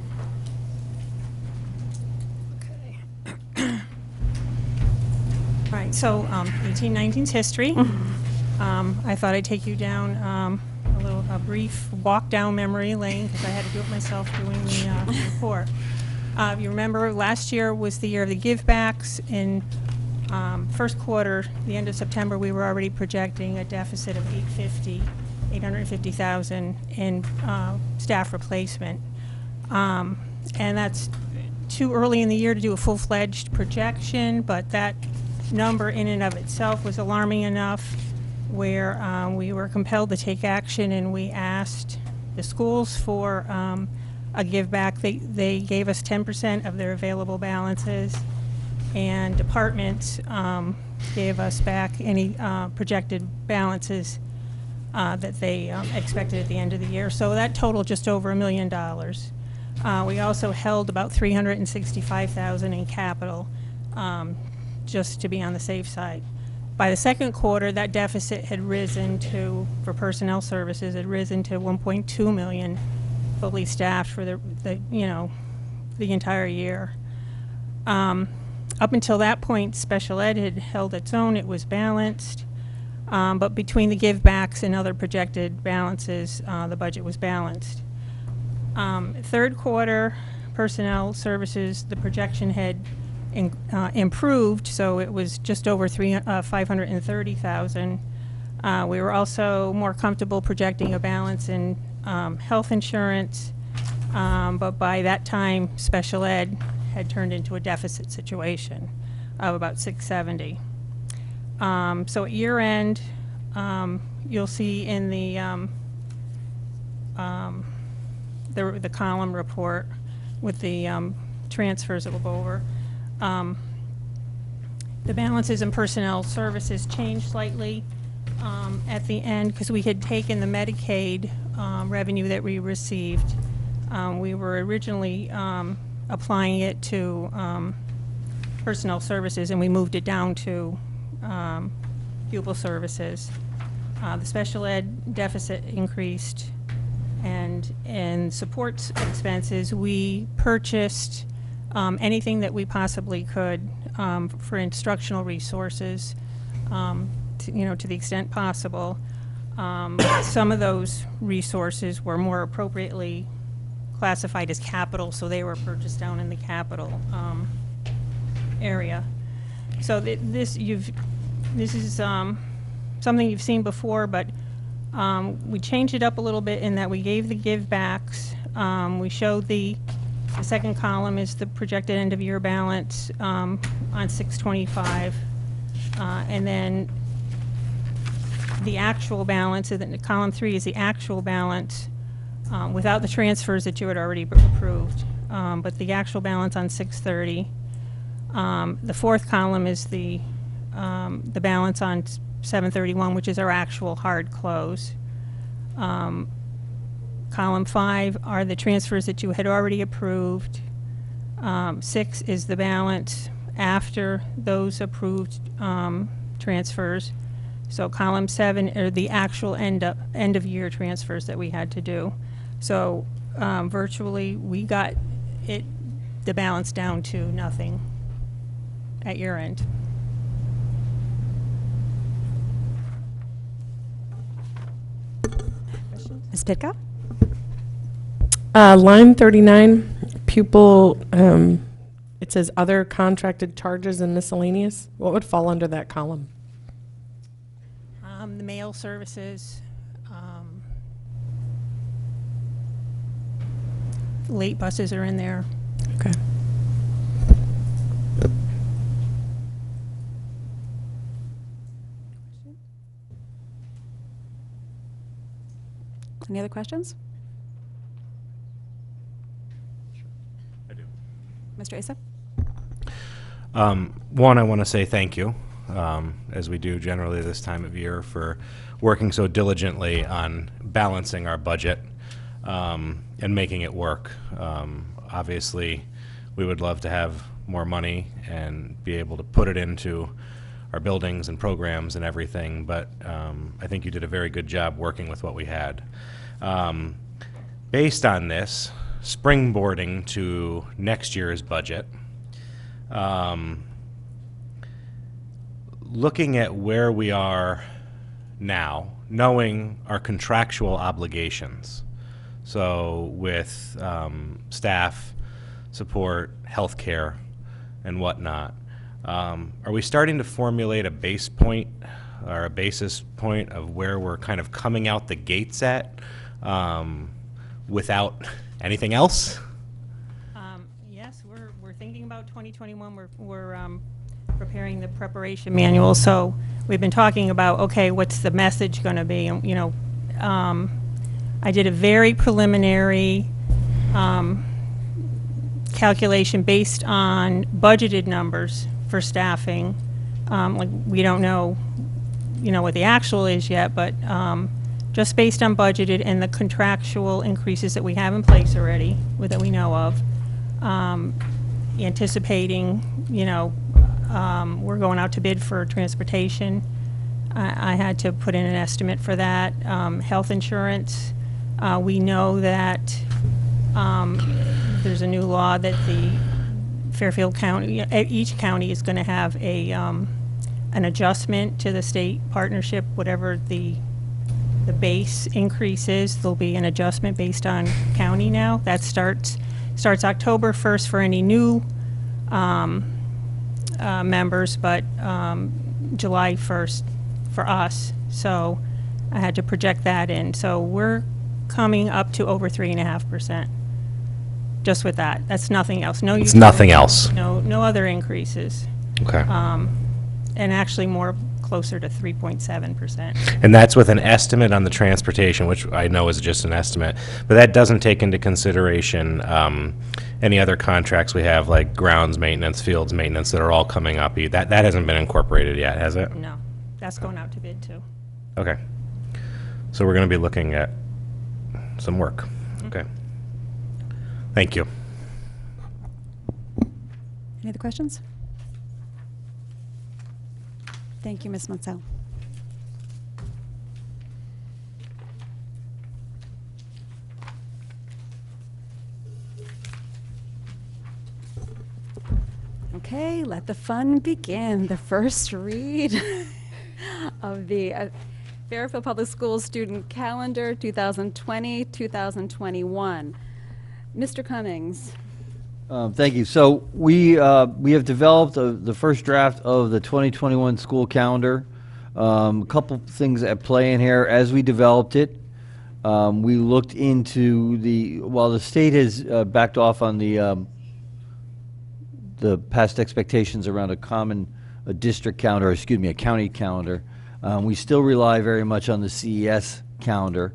All right, so 1819's history. I thought I'd take you down a brief walk down memory lane, because I had to do it myself doing the report. You remember last year was the year of the give-backs. In first quarter, the end of September, we were already projecting a deficit of $850,000 in staff replacement. And that's too early in the year to do a full-fledged projection, but that number in and of itself was alarming enough where we were compelled to take action, and we asked the schools for a give back. They gave us 10% of their available balances, and departments gave us back any projected balances that they expected at the end of the year. So that totaled just over $1 million. We also held about $365,000 in capital, just to be on the safe side. By the second quarter, that deficit had risen to, for personnel services, had risen to 1.2 million fully staffed for the entire year. Up until that point, special ed had held its own. It was balanced, but between the give backs and other projected balances, the budget was balanced. Third quarter, personnel services, the projection had improved, so it was just over $530,000. We were also more comfortable projecting a balance in health insurance, but by that time, special ed had turned into a deficit situation of about $670,000. So at year end, you'll see in the column report with the transfers that we'll go over. The balances in personnel services changed slightly at the end because we had taken the Medicaid revenue that we received. We were originally applying it to personnel services, and we moved it down to pupil services. The special ed deficit increased, and in support expenses, we purchased anything that we possibly could for instructional resources, to the extent possible. Some of those resources were more appropriately classified as capital, so they were purchased down in the capital area. So this is something you've seen before, but we changed it up a little bit in that we gave the give backs. We showed the second column is the projected end of year balance on 6/25, and then the actual balance, and column 3 is the actual balance without the transfers that you had already approved, but the actual balance on 6/30. The fourth column is the balance on 7/31, which is our actual hard close. Column 5 are the transfers that you had already approved. 6 is the balance after those approved transfers. So column 7 are the actual end of year transfers that we had to do. So virtually we got the balance down to nothing at year end. Ms. Pitka? Line 39, pupil, it says other contracted charges and miscellaneous. What would fall under that column? The mail services, late buses are in there. Okay. Any other questions? I do. Mr. Asa? One, I want to say thank you, as we do generally this time of year, for working so diligently on balancing our budget and making it work. Obviously, we would love to have more money and be able to put it into our buildings and programs and everything, but I think you did a very good job working with what we had. Based on this, springboarding to next year's budget, looking at where we are now, knowing our contractual obligations, so with staff, support, healthcare, and whatnot, are we starting to formulate a base point or a basis point of where we're kind of coming out the gates at without anything else? Yes, we're thinking about 2021. We're preparing the preparation manual. So we've been talking about, okay, what's the message going to be? And you know, I did a very preliminary calculation based on budgeted numbers for staffing. Like we don't know, you know, what the actual is yet, but just based on budgeted and the contractual increases that we have in place already, that we know of, anticipating, you know, we're going out to bid for transportation. I had to put in an estimate for that. Health insurance, we know that there's a new law that the Fairfield County, each county is going to have a an adjustment to the state partnership, whatever the base increase is. There'll be an adjustment based on county now. That starts October 1st for any new members, but July 1st for us. So I had to project that in. So we're coming up to over 3.5%. Just with that. That's nothing else. No. It's nothing else. No other increases. Okay. And actually more closer to 3.7%. And that's with an estimate on the transportation, which I know is just an estimate, but that doesn't take into consideration any other contracts we have, like grounds maintenance, fields maintenance, that are all coming up. That hasn't been incorporated yet, has it? No, that's going out to bid too. Okay. So we're going to be looking at some work. Okay. Thank you. Any other questions? Thank you, Ms. Munsell. Okay, let the fun begin. The first read of the Fairfield Public Schools Student Calendar 2020-2021. Mr. Cummings. Thank you. So we have developed the first draft of the 2021 school calendar. A couple things at play in here. As we developed it, we looked into while the state has backed off on the past expectations around a district calendar, excuse me, a county calendar, we still rely very much on the CES calendar,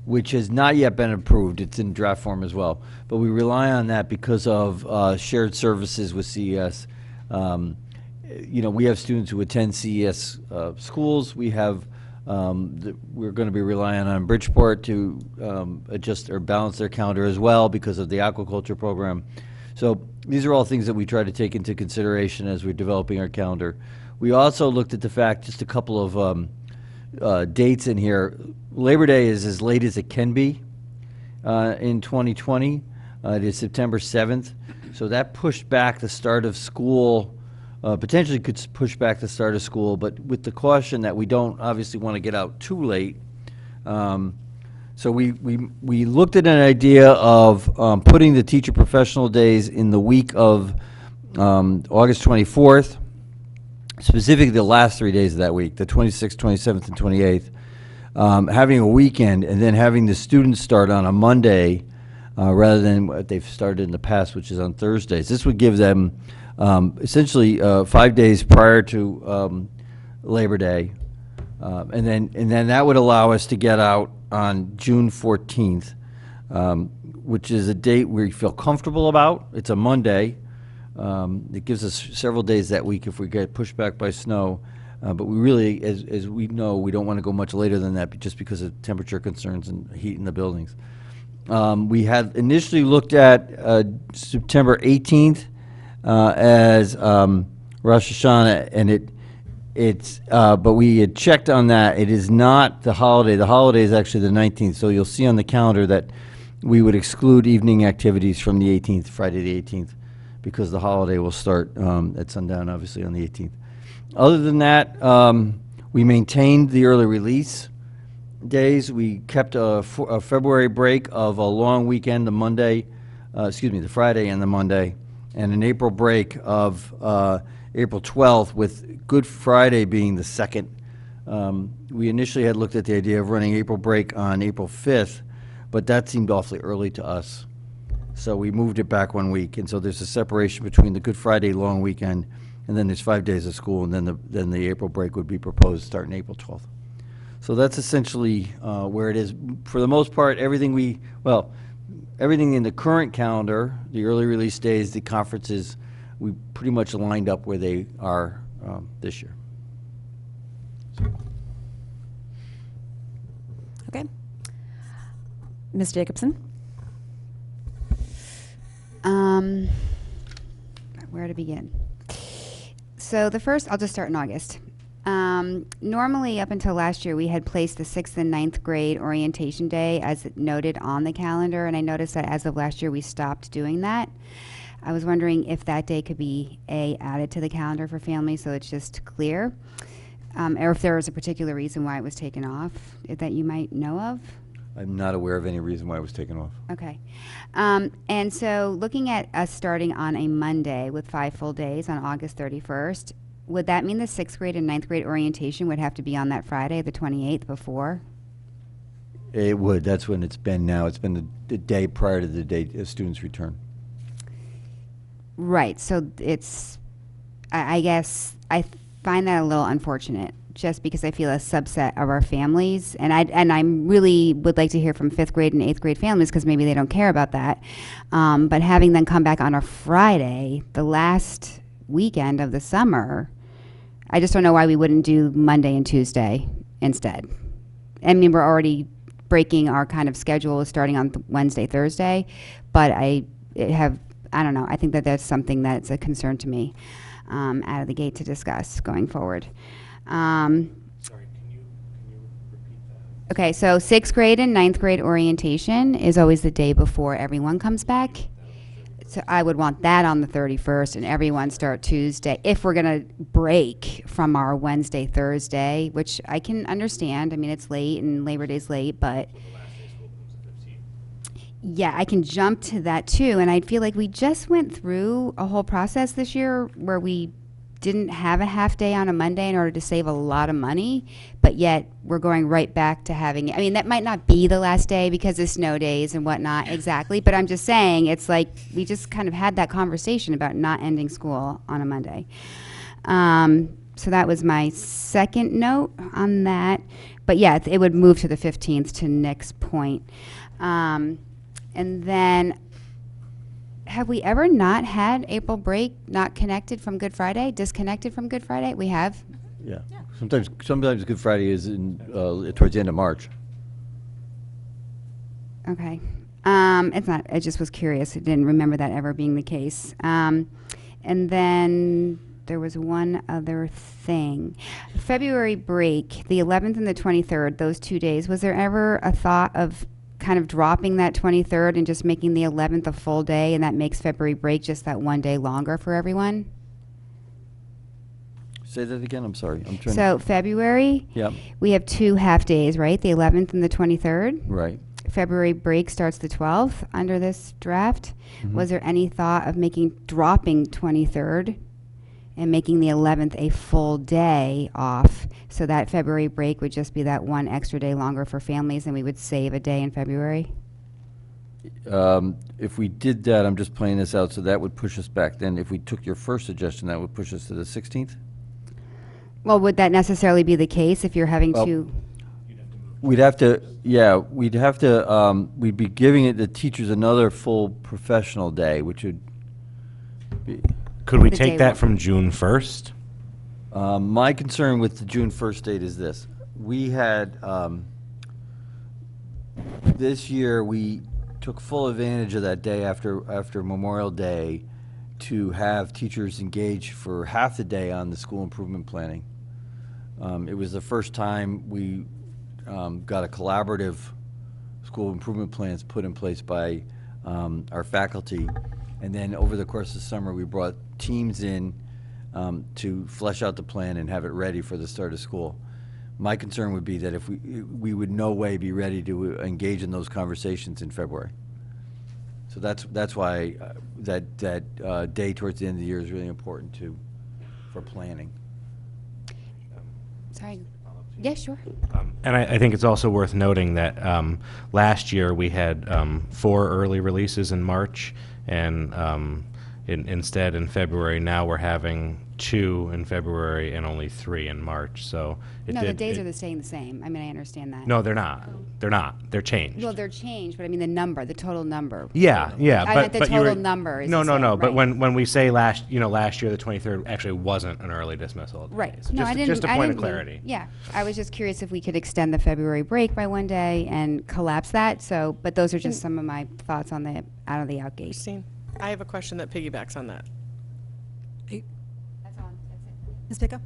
which has not yet been approved. It's in draft form as well. But we rely on that because of shared services with CES. You know, we have students who attend CES schools. We have, we're going to be relying on Bridgeport to adjust or balance their calendar as well because of the aquaculture program. So these are all things that we try to take into consideration as we're developing our calendar. We also looked at the fact, just a couple of dates in here. Labor Day is as late as it can be in 2020. It is September 7th. So that pushed back the start of school, potentially could push back the start of school, but with the caution that we don't obviously want to get out too late. So we looked at an idea of putting the teacher professional days in the week of August 24th, specifically the last 3 days of that week, the 26th, 27th, and 28th, having a weekend, and then having the students start on a Monday rather than what they've started in the past, which is on Thursdays. This would give them essentially 5 days prior to Labor Day, and then that would allow us to get out on June 14th, which is a date we feel comfortable about. It's a Monday. It gives us several days that week if we get pushed back by snow. But we really, as we know, we don't want to go much later than that just because of temperature concerns and heat in the buildings. We had initially looked at September 18th as Rosh Hashanah, and but we had checked on that. It is not the holiday. The holiday is actually the 19th, so you'll see on the calendar that we would exclude evening activities from the 18th, Friday the 18th, because the holiday will start at sundown, obviously, on the 18th. Other than that, we maintained the early release days. We kept a February break of a long weekend, the Friday and the Monday, and an April break of April 12th, with Good Friday being the 2nd. We initially had looked at the idea of running April break on April 5th, but that seemed awfully early to us. So we moved it back 1 week, and so there's a separation between the Good Friday long weekend, and then there's 5 days of school, and then the April break would be proposed starting April 12th. So that's essentially where it is. For the most part, everything in the current calendar, the early release days, the conferences, we pretty much lined up where they are this year. Okay. Ms. Jacobson? Where to begin? So I'll just start in August. Normally, up until last year, we had placed the 6th and 9th grade orientation day as noted on the calendar, and I noticed that as of last year, we stopped doing that. I was wondering if that day could be added to the calendar for families so it's just clear, or if there was a particular reason why it was taken off that you might know of. I'm not aware of any reason why it was taken off. Okay. And so looking at us starting on a Monday with 5 full days on August 31st, would that mean the 6th grade and 9th grade orientation would have to be on that Friday, the 28th, before? It would. That's when it's been now. It's been the day prior to the day students return. Right. So I guess I find that a little unfortunate, just because I feel a subset of our families, and I really would like to hear from 5th grade and 8th grade families, because maybe they don't care about that. But having them come back on a Friday, the last weekend of the summer, I just don't know why we wouldn't do Monday and Tuesday instead. I mean, we're already breaking our kind of schedule, starting on Wednesday, Thursday, but I don't know. I think that that's something that's a concern to me out of the gate to discuss going forward. Sorry, can you repeat that? Okay, so 6th grade and 9th grade orientation is always the day before everyone comes back. So I would want that on the 31st and everyone start Tuesday, if we're going to break from our Wednesday, Thursday, which I can understand. I mean, it's late and Labor Day's late, but yeah, I can jump to that too. And I feel like we just went through a whole process this year where we didn't have a half day on a Monday in order to save a lot of money, but yet we're going right back to having, I mean, that might not be the last day because of snow days and whatnot, exactly, but I'm just saying, it's like we just kind of had that conversation about not ending school on a Monday. So that was my second note on that, but yeah, it would move to the 15th to Nick's point. And then, have we ever not had April break not connected from Good Friday, disconnected from Good Friday? We have? Yeah. Sometimes Good Friday is towards the end of March. Okay. It's not, I just was curious. I didn't remember that ever being the case. And then there was one other thing. February break, the 11th and the 23rd, those 2 days, was there ever a thought of kind of dropping that 23rd and just making the 11th a full day, and that makes February break just that 1 day longer for everyone? Say that again, I'm sorry. So February, Yep. we have 2 half days, right? The 11th and the 23rd. Right. February break starts the 12th under this draft. Mhm. Was there any thought of dropping 23rd and making the 11th a full day off, so that February break would just be that one extra day longer for families, and we would save a day in February? If we did that, I'm just playing this out, so that would push us back. Then if we took your first suggestion, that would push us to the 16th? Well, would that necessarily be the case if you're having Well, to? We'd have to, yeah, we'd have to, we'd be giving the teachers another full professional day, which would be, Could we The take day that one. from June 1st? my concern with the June 1st date is this. We had, this year, we took full advantage of that day after Memorial Day to have teachers engage for half the day on the school improvement planning. It was the first time we got a collaborative school improvement plans put in place by our faculty. And then over the course of the summer, we brought teams in to flesh out the plan and have it ready for the start of school. My concern would be that if we would no way be ready to engage in those conversations in February. So that's why that day towards the end of the year is really important for planning. Sorry. Yeah, sure. And I think it's also worth noting that last year we had 4 early releases in March, and instead in February now we're having 2 in February and only 3 in March. So No, the days are staying the same. I mean, I understand that. No, they're not. They're not. They're changed. Well, they're changed, but I mean the total number. Yeah, yeah, I but meant the but you total were- number is No, the no, same, no. But right. when we say last year the 23rd actually wasn't an early dismissal. Right. So No, I didn't. just a I point of didn't mean- clarity. Yeah, I was just curious if we could extend the February break by one day and collapse that. So, but those are just some of my thoughts on the out of the out gate. Christine, I have a question that piggybacks on that. That's on. That's it. Ms. Picco?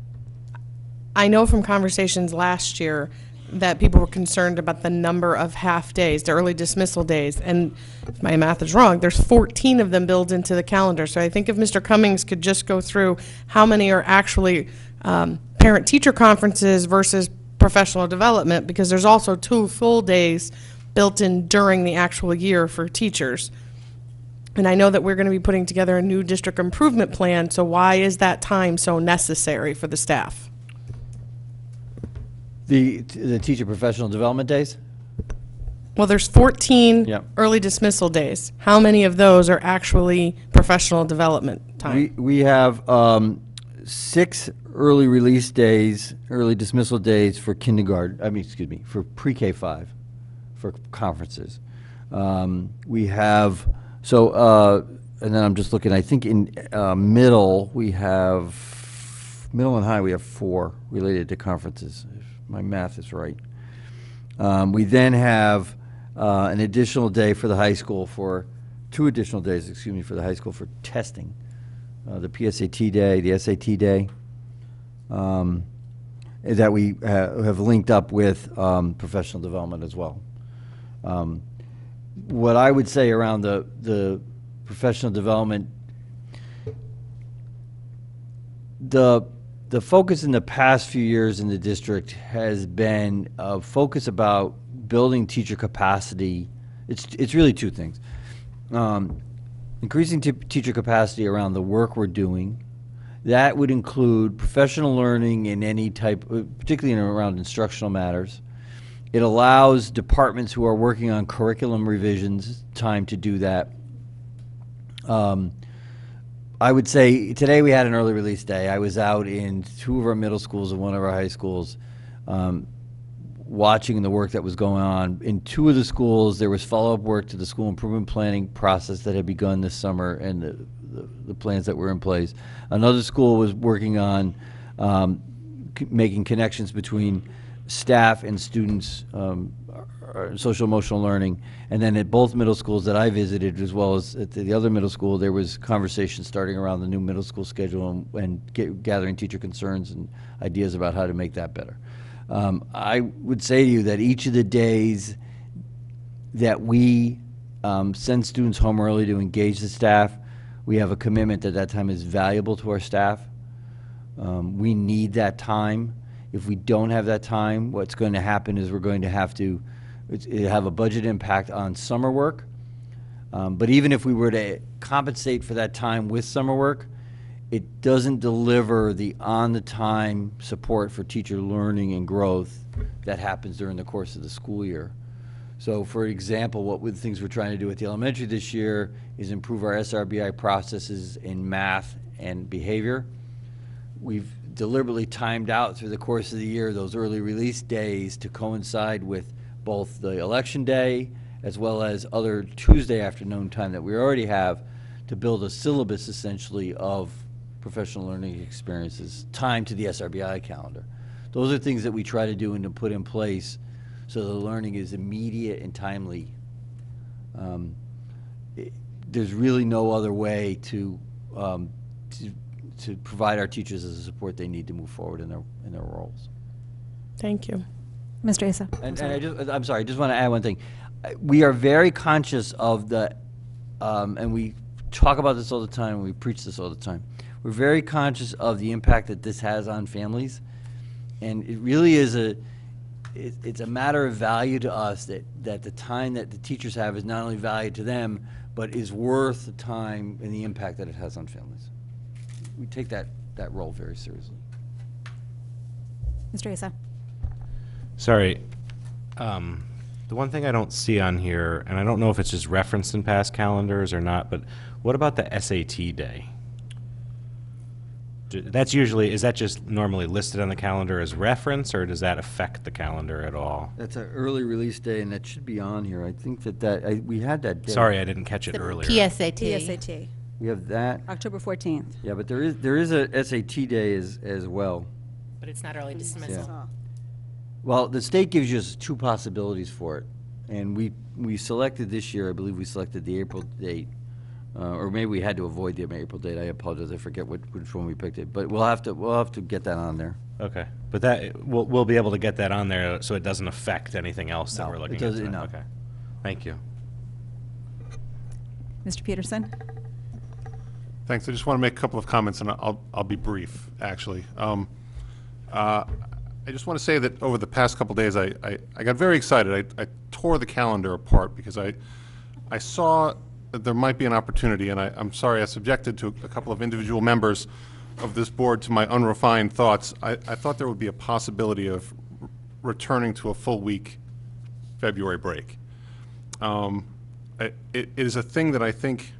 I know from conversations last year that people were concerned about the number of half days, the early dismissal days, and if my math is wrong, there's 14 of them built into the calendar. So I think if Mr. Cummings could just go through how many are actually parent-teacher conferences versus professional development, because there's also 2 full days built in during the actual year for teachers. And I know that we're going to be putting together a new district improvement plan, so why is that time so necessary for the staff? The teacher professional development days? Well, there's 14 Yep. early dismissal days. How many of those are actually professional development time? We have 6 early release days, early dismissal days for for pre-K 5, for conferences. We have, and then I'm just looking, I think in middle and high, we have 4 related to conferences, if my math is right. We then have an additional day for the high school for, 2 additional days, for the high school for testing. The PSAT day, the SAT day, that we have linked up with professional development as well. What I would say around the professional development, the focus in the past few years in the district has been a focus about building teacher capacity. It's really 2 things. Increasing teacher capacity around the work we're doing. That would include professional learning in any type, particularly around instructional matters. It allows departments who are working on curriculum revisions time to do that. I would say today we had an early release day. I was out in 2 of our middle schools and 1 of our high schools watching the work that was going on. In 2 of the schools, there was follow-up work to the school improvement planning process that had begun this summer and the plans that were in place. Another school was working on making connections between staff and students, social emotional learning. And then at both middle schools that I visited, as well as at the other middle school, there was conversation starting around the new middle school schedule and gathering teacher concerns and ideas about how to make that better. I would say to you that each of the days that we send students home early to engage the staff, we have a commitment that time is valuable to our staff. We need that time. If we don't have that time, what's going to happen is we're going to have to It have a budget impact on summer work. But even if we were to compensate for that time with summer work, it doesn't deliver the on-the-time support for teacher learning and growth that happens during the course of the school year. So, for example, what the things we're trying to do at the elementary this year is improve our SRBI processes in math and behavior. We've deliberately timed out through the course of the year those early release days to coincide with both the election day as well as other Tuesday afternoon time that we already have to build a syllabus essentially of professional learning experiences timed to the SRBI calendar. Those are things that we try to do and to put in place so the learning is immediate and timely. There's really no other way to provide our teachers the support they need to move forward in their roles. Thank you. Mr. Asa. And I'm sorry, I just want to add one thing. We are very conscious of the, and we talk about this all the time, and we preach this all the time. We're very conscious of the impact that this has on families, and it really is it's a matter of value to us that the time that the teachers have is not only valued to them, but is worth the time and the impact that it has on families. We take that role very seriously. Mr. Asa. Sorry. The one thing I don't see on here, and I don't know if it's just referenced in past calendars or not, but what about the SAT day? That's usually, is that just normally listed on the calendar as reference, or does that affect the calendar at all? That's an early release day, and that should be on here. I think we had that day. Sorry, I didn't catch it earlier. PSAT. PSAT, We have that. October 14th. Yeah, but there is a SAT day as well. But it's not early dismissal. Yeah. Well, the state gives you two possibilities for it, and we selected this year. I believe we selected the April date, or maybe we had to avoid the April date. I apologize. I forget which one we picked it, but we'll have to get that on there. Okay, but that we'll be able to get that on there so it doesn't affect anything else that No, we're looking it doesn't, at. no. Okay, thank you. Mr. Peterson. Thanks. I just want to make a couple of comments, and I'll be brief, actually. I just want to say that over the past couple days, I got very excited. I tore the calendar apart because I saw that there might be an opportunity, and I'm sorry I subjected to a couple of individual members of this board to my unrefined thoughts. I thought there would be a possibility of returning to a full week February break. It is a thing that I think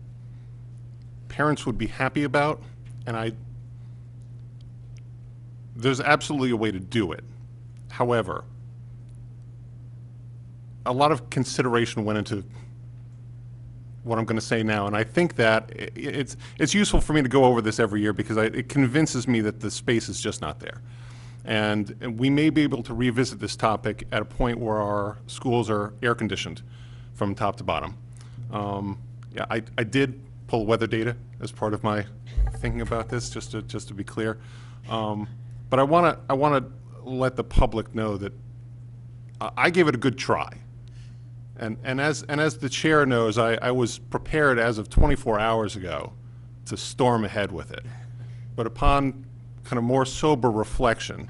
parents would be happy about, and there's absolutely a way to do it. However, a lot of consideration went into what I'm going to say now, and I think that it's useful for me to go over this every year because it convinces me that the space is just not there. And we may be able to revisit this topic at a point where our schools are air-conditioned from top to bottom. Yeah, I did pull weather data as part of my thinking about this, just to be clear. But I want to let the public know that I gave it a good try, and as the chair knows, I was prepared as of 24 hours ago to storm ahead with it. But upon kind of more sober reflection,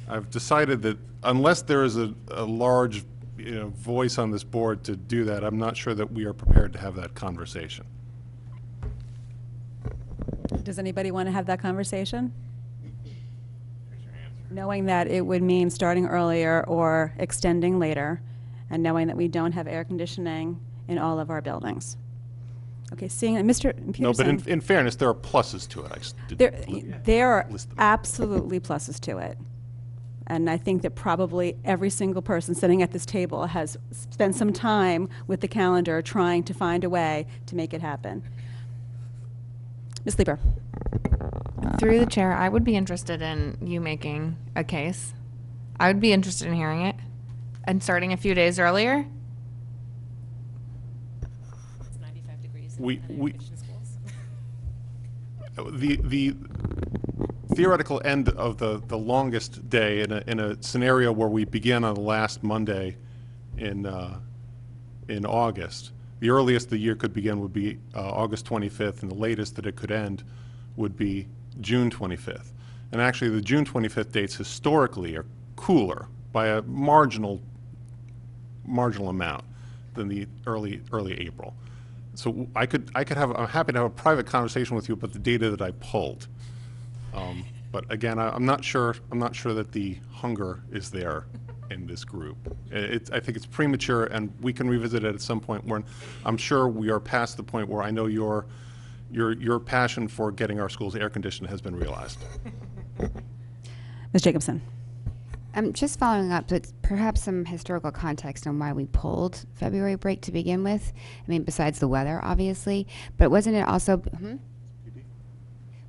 I've decided that unless there is a large voice on this board to do that, I'm not sure that we are prepared to have that conversation. Does anybody want to have that conversation? Knowing that it would mean starting earlier or extending later, and knowing that we don't have air conditioning in all of our buildings. Okay, seeing Mr. Peterson. No, but in fairness, there are pluses to it. I just There are list them. absolutely pluses to it. And I think that probably every single person sitting at this table has spent some time with the calendar trying to find a way to make it happen. Ms. Lieber. Through the chair, I would be interested in you making a case. I would be interested in hearing it and starting a few days earlier. It's 95 degrees We- in air-conditioned schools. The theoretical end of the longest day in a scenario where we begin on the last Monday in August, the earliest the year could begin would be August 25th, and the latest that it could end would be June 25th. And actually, the June 25th dates historically are cooler by a marginal marginal amount than the early April. So I'm happy to have a private conversation with you about the data that I pulled. But again, I'm not sure that the hunger is there in this group. I think it's premature, and we can revisit it at some point when I'm sure we are past the point where I know your passion for getting our schools air conditioned has been realized. Ms. Jacobson. Just following up with perhaps some historical context on why we pulled February break to begin with. I mean, besides the weather, obviously, but wasn't it also?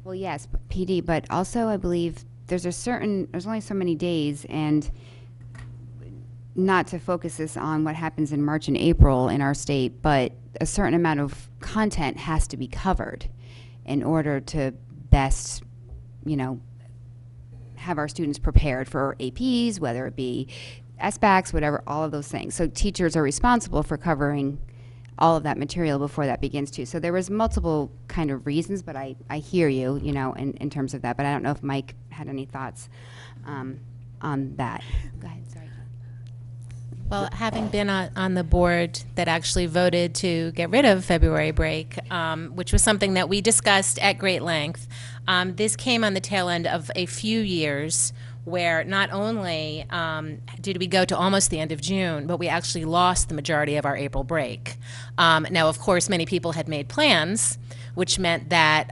Well, yes, PD, but also I believe there's only so many days, and not to focus this on what happens in March and April in our state, but a certain amount of content has to be covered in order to best, have our students prepared for APs, whether it be SBACs, whatever, all of those things. So teachers are responsible for covering all of that material before that begins to. So there was multiple kind of reasons, but I hear you, in terms of that. But I don't know if Mike had any thoughts on that. Go ahead, sorry. Well, having been on the board that actually voted to get rid of February break, which was something that we discussed at great length, this came on the tail end of a few years where not only did we go to almost the end of June, but we actually lost the majority of our April break. Now, of course, many people had made plans, which meant that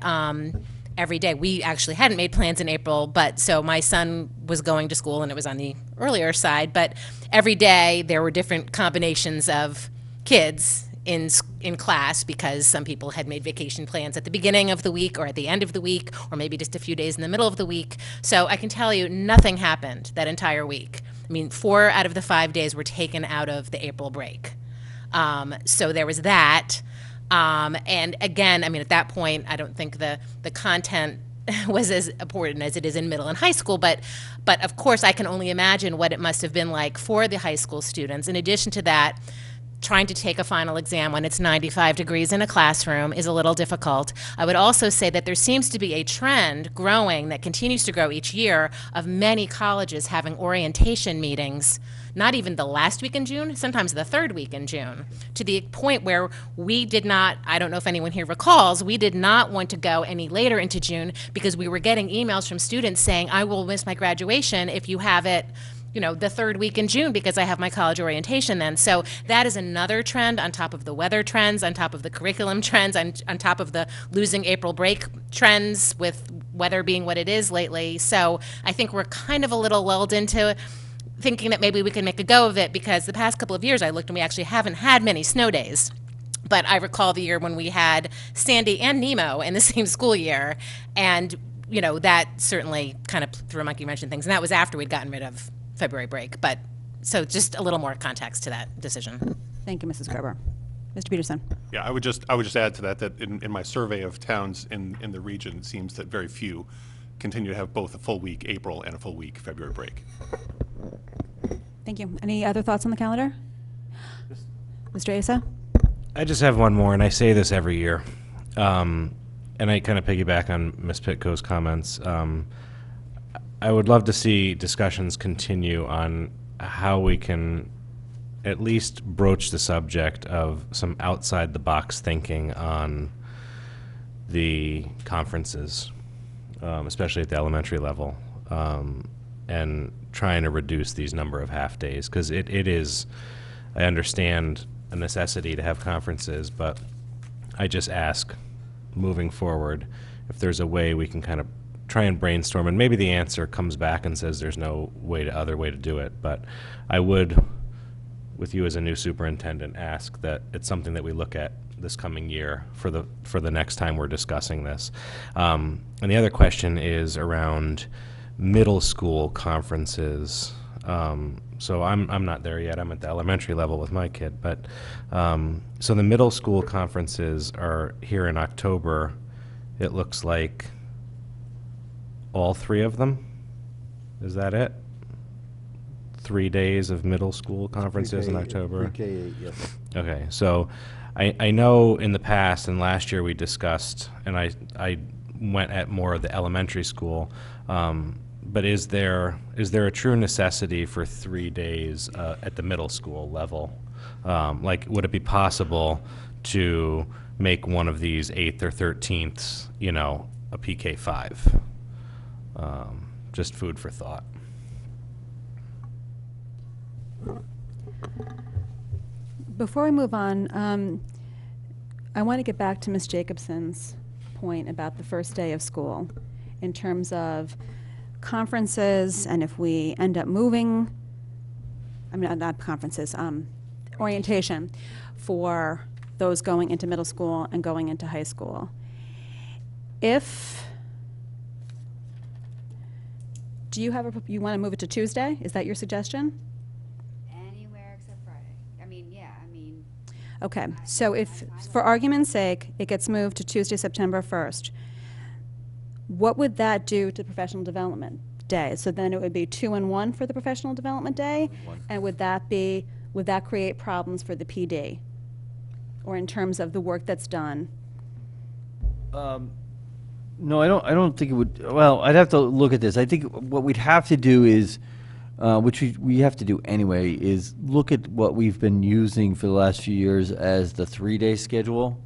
every day, we actually hadn't made plans in April, but so my son was going to school and it was on the earlier side, but every day there were different combinations of kids in class because some people had made vacation plans at the beginning of the week or at the end of the week or maybe just a few days in the middle of the week. So I can tell you nothing happened that entire week. I mean, 4 out of the 5 days were taken out of the April break. So there was that. And again, I mean, at that point, I don't think the content was as important as it is in middle and high school, but of course I can only imagine what it must have been like for the high school students. In addition to that, trying to take a final exam when it's 95 degrees in a classroom is a little difficult. I would also say that there seems to be a trend growing that continues to grow each year of many colleges having orientation meetings, not even the last week in June, sometimes the 3rd week in June, to the point where we did not, I don't know if anyone here recalls, we did not want to go any later into June because we were getting emails from students saying, I will miss my graduation if you have it the 3rd week in June because I have my college orientation then. So that is another trend on top of the weather trends, on top of the curriculum trends, on top of the losing April break trends with weather being what it is lately. So I think we're kind of a little lulled into thinking that maybe we can make a go of it because the past couple of years I looked and we actually haven't had many snow days. But I recall the year when we had Sandy and Nemo in the same school year, and that certainly kind of threw a monkey wrench in things, and that was after we'd gotten rid of February break. But so just a little more context to that decision. Thank you, Mrs. Gerber. Mr. Peterson. Yeah, I would just add to that in my survey of towns in the region, it seems that very few continue to have both a full week April and a full week February break. Thank you. Any other thoughts on the calendar? Mr. Asa? I just have one more, and I say this every year, and I kind of piggyback on Ms. Pitko's comments. I would love to see discussions continue on how we can at least broach the subject of some outside-the-box thinking on the conferences, especially at the elementary level, and trying to reduce these number of half-days, because it is, I understand a necessity to have conferences, but I just ask, moving forward, if there's a way we can kind of try and brainstorm, and maybe the answer comes back and says there's no other way to do it, but I would, with you as a new superintendent, ask that it's something that we look at this coming year for the next time we're discussing this. And the other question is around middle school conferences. So I'm not there yet. I'm at the elementary level with my kid, but so the middle school conferences are here in October. It looks like all 3 of them. Is that it? 3 days of middle school conferences in October? Pre-K, yes. Okay, so I know in the past and last year we discussed, and I went at more of the elementary school, but is there a true necessity for 3 days at the middle school level? Like, would it be possible to make one of these 8th or 13th, a PK5? Just food for thought. Before we move on, I want to get back to Ms. Jacobson's point about the first day of school in terms of conferences, and if we end up moving, not conferences, orientation for those going into middle school and going into high school. Do you have you want to move it to Tuesday? Is that your suggestion? Anywhere except Friday. Okay, so if, for argument's sake, it gets moved to Tuesday, September 1st, what would that do to professional development day? So then it would be 2 and 1 for the professional development day? And would that create problems for the PD? Or in terms of the work that's done? No, I don't think it would. Well, I'd have to look at this. I think what we'd have to do is, which we have to do anyway, is look at what we've been using for the last few years as the 3-day schedule,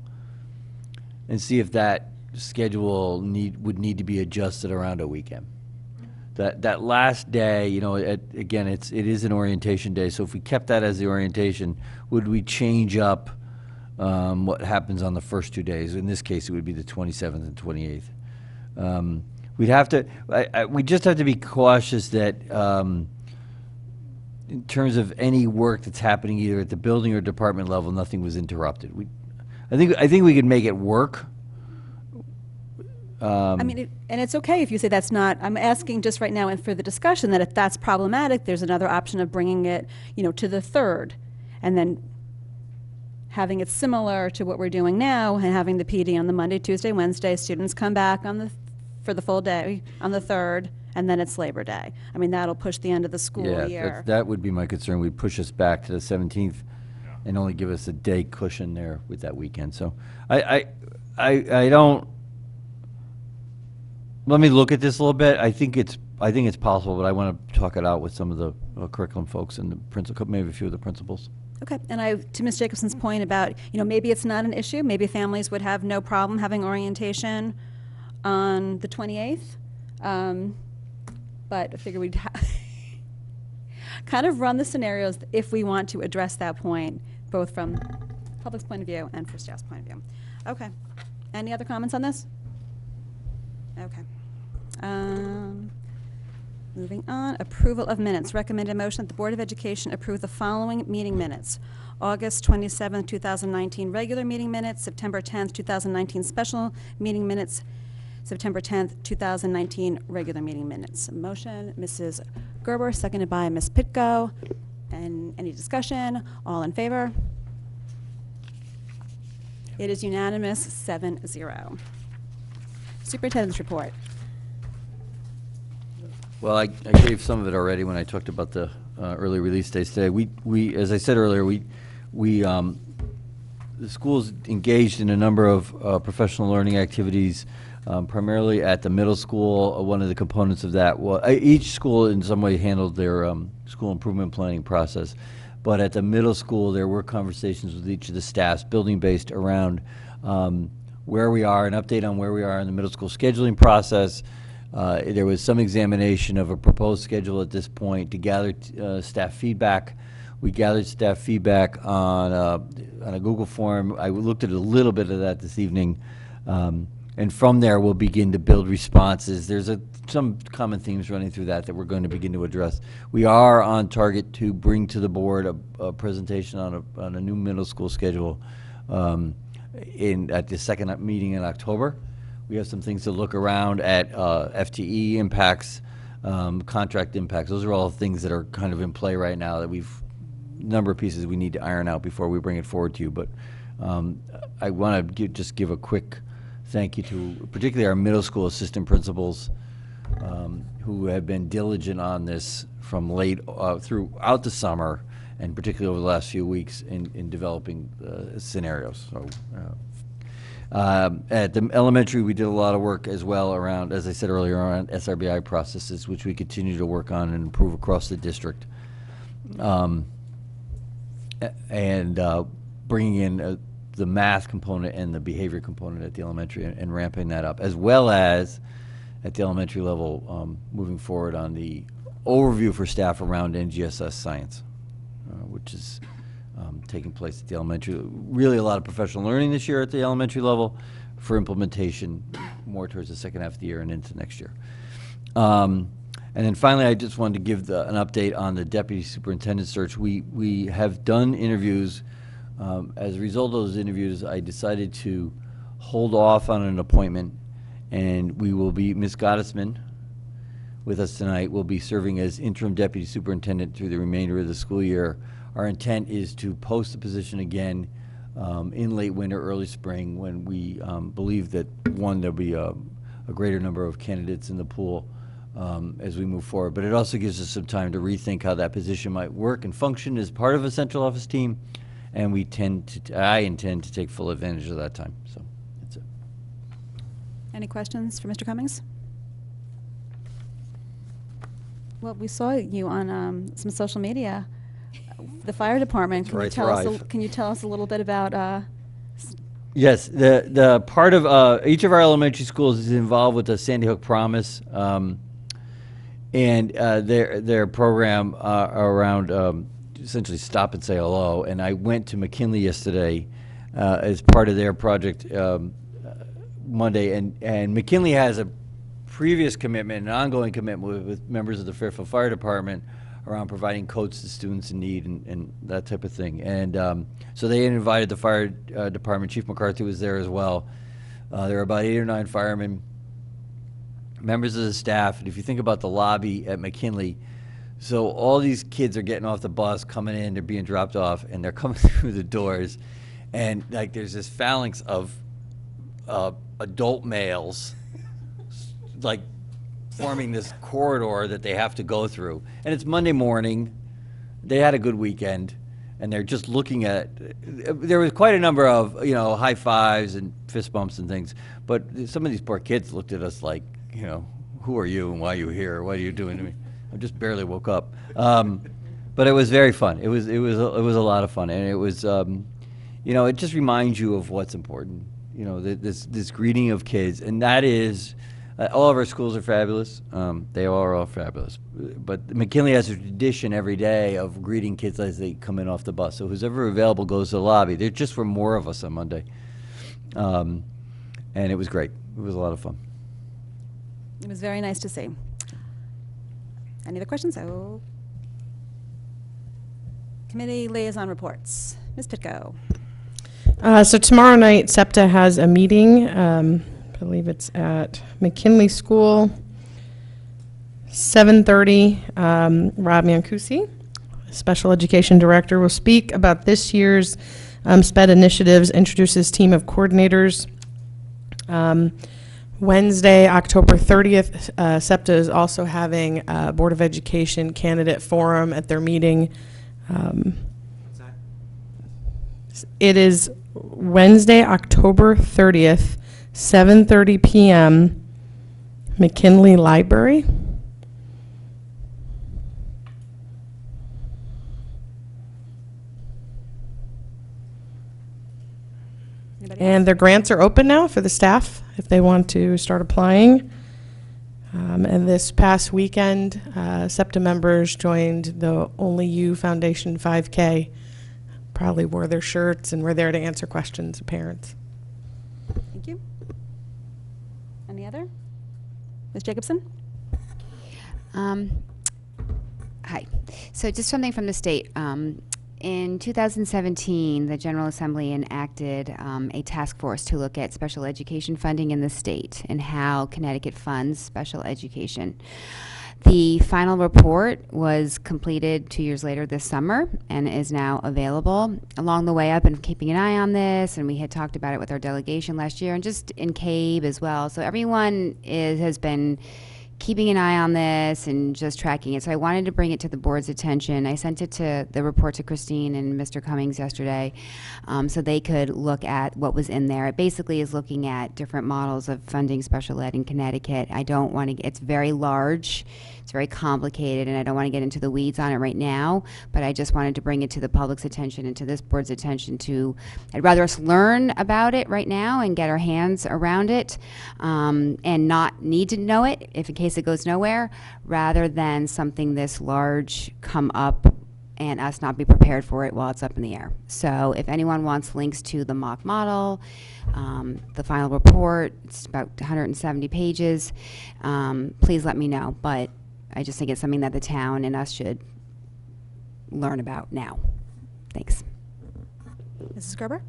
and see if that schedule would need to be adjusted around a weekend. That last day, again, it is an orientation day. So if we kept that as the orientation, would we change up what happens on the first 2 days? In this case, it would be the 27th and 28th. We'd have to. We just have to be cautious that in terms of any work that's happening either at the building or department level, nothing was interrupted. I think we could make it work. And it's okay if you say that's not, I'm asking just right now and for the discussion that if that's problematic, there's another option of bringing it, to the 3rd, and then having it similar to what we're doing now and having the PD on the Monday, Tuesday, Wednesday, students come back for the full day on the 3rd, and then it's Labor Day. That'll push the end of the school year. That would be my concern. We'd push us back to the 17th and only give us a day cushion there with that weekend. So I don't. Let me look at this a little bit. I think it's possible, but I want to talk it out with some of the curriculum folks and the principal, maybe a few of the principals. Okay, and to Ms. Jacobson's point about, maybe it's not an issue. Maybe families would have no problem having orientation on the 28th. But I figure we'd kind of run the scenarios if we want to address that point, both from public's point of view and for staff's point of view. Okay. Any other comments on this? Okay. Moving on, approval of minutes. Recommended motion that the Board of Education approve the following meeting minutes. August 27th, 2019 regular meeting minutes, September 10th, 2019 special meeting minutes, September 10th, 2019 regular meeting minutes. Motion, Mrs. Gerber, seconded by Ms. Pitko. And any discussion? All in favor? It is unanimous, 7-0. Superintendent's report. Well, I gave some of it already when I talked about the early release days today. We as I said earlier, the school's engaged in a number of professional learning activities, primarily at the middle school. One of the components of that was each school in some way handled their school improvement planning process, but at the middle school there were conversations with each of the staffs, building-based, around where we are, an update on where we are in the middle school scheduling process. There was some examination of a proposed schedule at this point to gather staff feedback. We gathered staff feedback on a Google form. I looked at a little bit of that this evening, and from there we'll begin to build responses. There's some common themes running through that we're going to begin to address. We are on target to bring to the board a presentation on a new middle school schedule at the second meeting in October. We have some things to look around at, FTE impacts, contract impacts. Those are all things that are kind of in play right now that number of pieces we need to iron out before we bring it forward to you. But I want to just give a quick thank you to particularly our middle school assistant principals who have been diligent on this from throughout the summer, and particularly over the last few weeks in developing scenarios. So. At the elementary, we did a lot of work as well around, as I said earlier, around SRBI processes, which we continue to work on and improve across the district. And bringing in the math component and the behavior component at the elementary and ramping that up, as well as at the elementary level, moving forward on the overview for staff around NGSS science, which is taking place at the elementary. Really a lot of professional learning this year at the elementary level for implementation more towards the second half of the year and into next year. And then finally, I just wanted to give an update on the deputy superintendent search. We have done interviews. As a result of those interviews, I decided to hold off on an appointment, and we will be, Ms. Gottesman, with us tonight, will be serving as interim deputy superintendent through the remainder of the school year. Our intent is to post the position again in late winter, early spring, when we believe that, one, there'll be a greater number of candidates in the pool as we move forward. But it also gives us some time to rethink how that position might work and function as part of a central office team. And I intend to take full advantage of that time. So that's it. Any questions for Mr. Cummings? Well, we saw you on some social media. The fire department. That's where I thrive. Can you tell us a little bit about? Yes, the part of each of our elementary schools is involved with the Sandy Hook Promise, and their program around essentially stop and say hello. And I went to McKinley yesterday as part of their project Monday, and McKinley has a previous commitment, an ongoing commitment with members of the Fairfield Fire Department around providing coats to students in need and that type of thing. And so they invited the fire department. Chief McCarthy was there as well. There were about 8 or 9 firemen, members of the staff. And if you think about the lobby at McKinley, so all these kids are getting off the bus, coming in, they're being dropped off, and they're coming through the doors. And like there's this phalanx of adult males like forming this corridor that they have to go through. And it's Monday morning. They had a good weekend, and they're just looking at, there was quite a number of, high fives and fist bumps and things. But some of these poor kids looked at us like, who are you and why are you here? What are you doing to me? I just barely woke up. But it was very fun. It was a lot of fun. And it was, it just reminds you of what's important. This greeting of kids. And that is, all of our schools are fabulous. They are all fabulous. But McKinley has a tradition every day of greeting kids as they come in off the bus. So who's ever available goes to the lobby. There just were more of us on Monday. And it was great. It was a lot of fun. It was very nice to see. Any other questions? Oh. Committee liaison reports. Ms. Pitko. So tomorrow night, SEPTA has a meeting. I believe it's at McKinley School, 7:30. Rob Mancusi, Special Education Director, will speak about this year's SPED initiatives, introduce his team of coordinators. Wednesday, October 30th, SEPTA is also having a Board of Education candidate forum at their meeting. What's that? It is Wednesday, October 30th, 7:30 p.m., McKinley Library. And their grants are open now for the staff if they want to start applying. And this past weekend, SEPTA members joined the Only You Foundation 5K. Probably wore their shirts and were there to answer questions of parents. Thank you. Any other? Ms. Jacobson? Hi. So just something from the state. In 2017, the General Assembly enacted a task force to look at special education funding in the state and how Connecticut funds special education. The final report was completed 2 years later this summer and is now available. Along the way, I've been keeping an eye on this, and we had talked about it with our delegation last year and just in CABE as well. So everyone has been keeping an eye on this and just tracking it. So I wanted to bring it to the board's attention. I sent it to the report to Christine and Mr. Cummings yesterday, so they could look at what was in there. It basically is looking at different models of funding special ed in Connecticut. I don't want to, it's very large, it's very complicated, and I don't want to get into the weeds on it right now, but I just wanted to bring it to the public's attention and to this board's attention to, I'd rather us learn about it right now and get our hands around it, and not need to know it if in case it goes nowhere, rather than something this large come up and us not be prepared for it while it's up in the air. So if anyone wants links to the mock model, the final report, it's about 170 pages, please let me know. But I just think it's something that the town and us should learn about now. Thanks. Mrs. Gerber?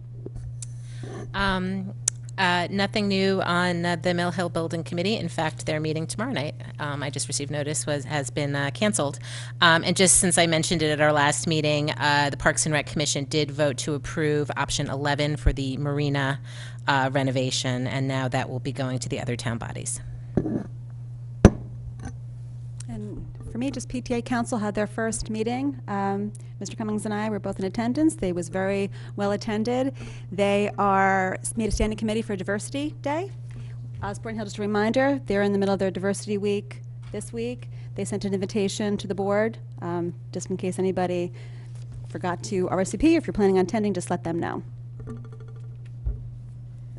Nothing new on the Mill Hill Building Committee. In fact, their meeting tomorrow night, I just received notice, has been canceled. And just since I mentioned it at our last meeting, the Parks and Rec Commission did vote to approve option 11 for the marina renovation, and now that will be going to the other town bodies. And for me, just PTA Council had their first meeting. Mr. Cummings and I were both in attendance. They was very well attended. They made a standing committee for Diversity Day. Osborne Hill, just a reminder, they're in the middle of their Diversity Week this week. They sent an invitation to the board, just in case anybody forgot to RSVP. If you're planning on attending, just let them know.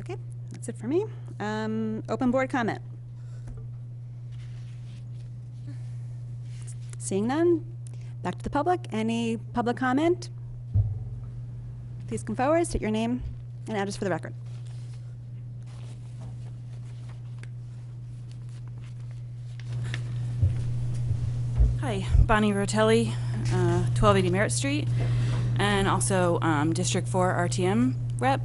Okay, that's it for me. Open board comment. Seeing none, back to the public. Any public comment? Please come forward, state your name and address for the record. Hi, Bonnie Rotelli, 1280 Merritt Street, and also District 4 RTM rep.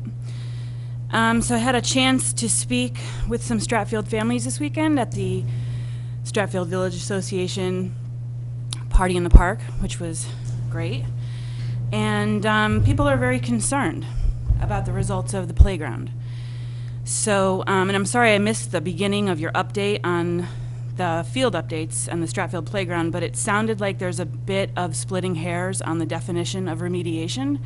So I had a chance to speak with some Stratfield families this weekend at the Stratfield Village Association party in the park, which was great. And people are very concerned about the results of the playground. So, and I'm sorry I missed the beginning of your update on the field updates and the Stratfield playground, but it sounded like there's a bit of splitting hairs on the definition of remediation,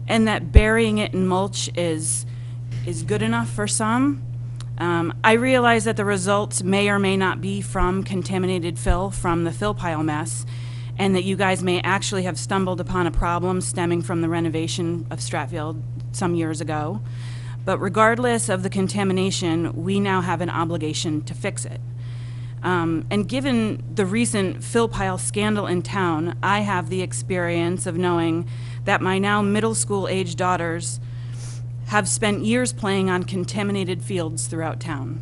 and that burying it in mulch is good enough for some. I realize that the results may or may not be from contaminated fill from the fill pile mess, and that you guys may actually have stumbled upon a problem stemming from the renovation of Stratfield some years ago. But regardless of the contamination, we now have an obligation to fix it. And given the recent fill pile scandal in town, I have the experience of knowing that my now middle school age daughters have spent years playing on contaminated fields throughout town.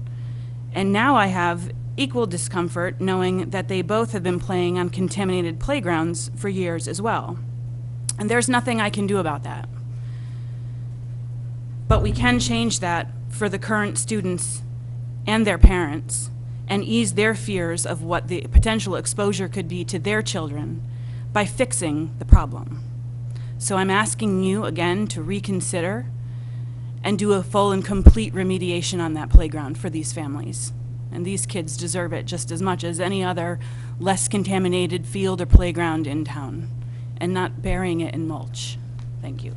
And now I have equal discomfort knowing that they both have been playing on contaminated playgrounds for years as well. And there's nothing I can do about that. But we can change that for the current students and their parents and ease their fears of what the potential exposure could be to their children by fixing the problem. So I'm asking you again to reconsider and do a full and complete remediation on that playground for these families. And these kids deserve it just as much as any other less contaminated field or playground in town, and not burying it in mulch. Thank you.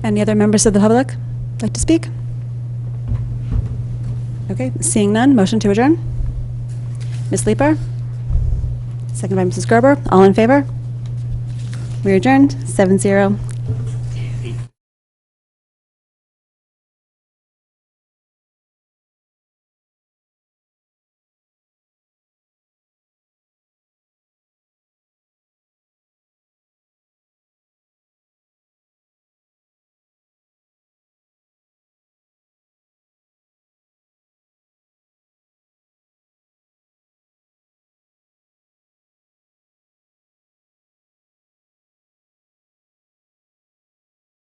Any other members of the public like to speak? Okay, seeing none, motion to adjourn. Ms. Leeper, second by Mrs. Gerber. All in favor? We adjourned 7-0.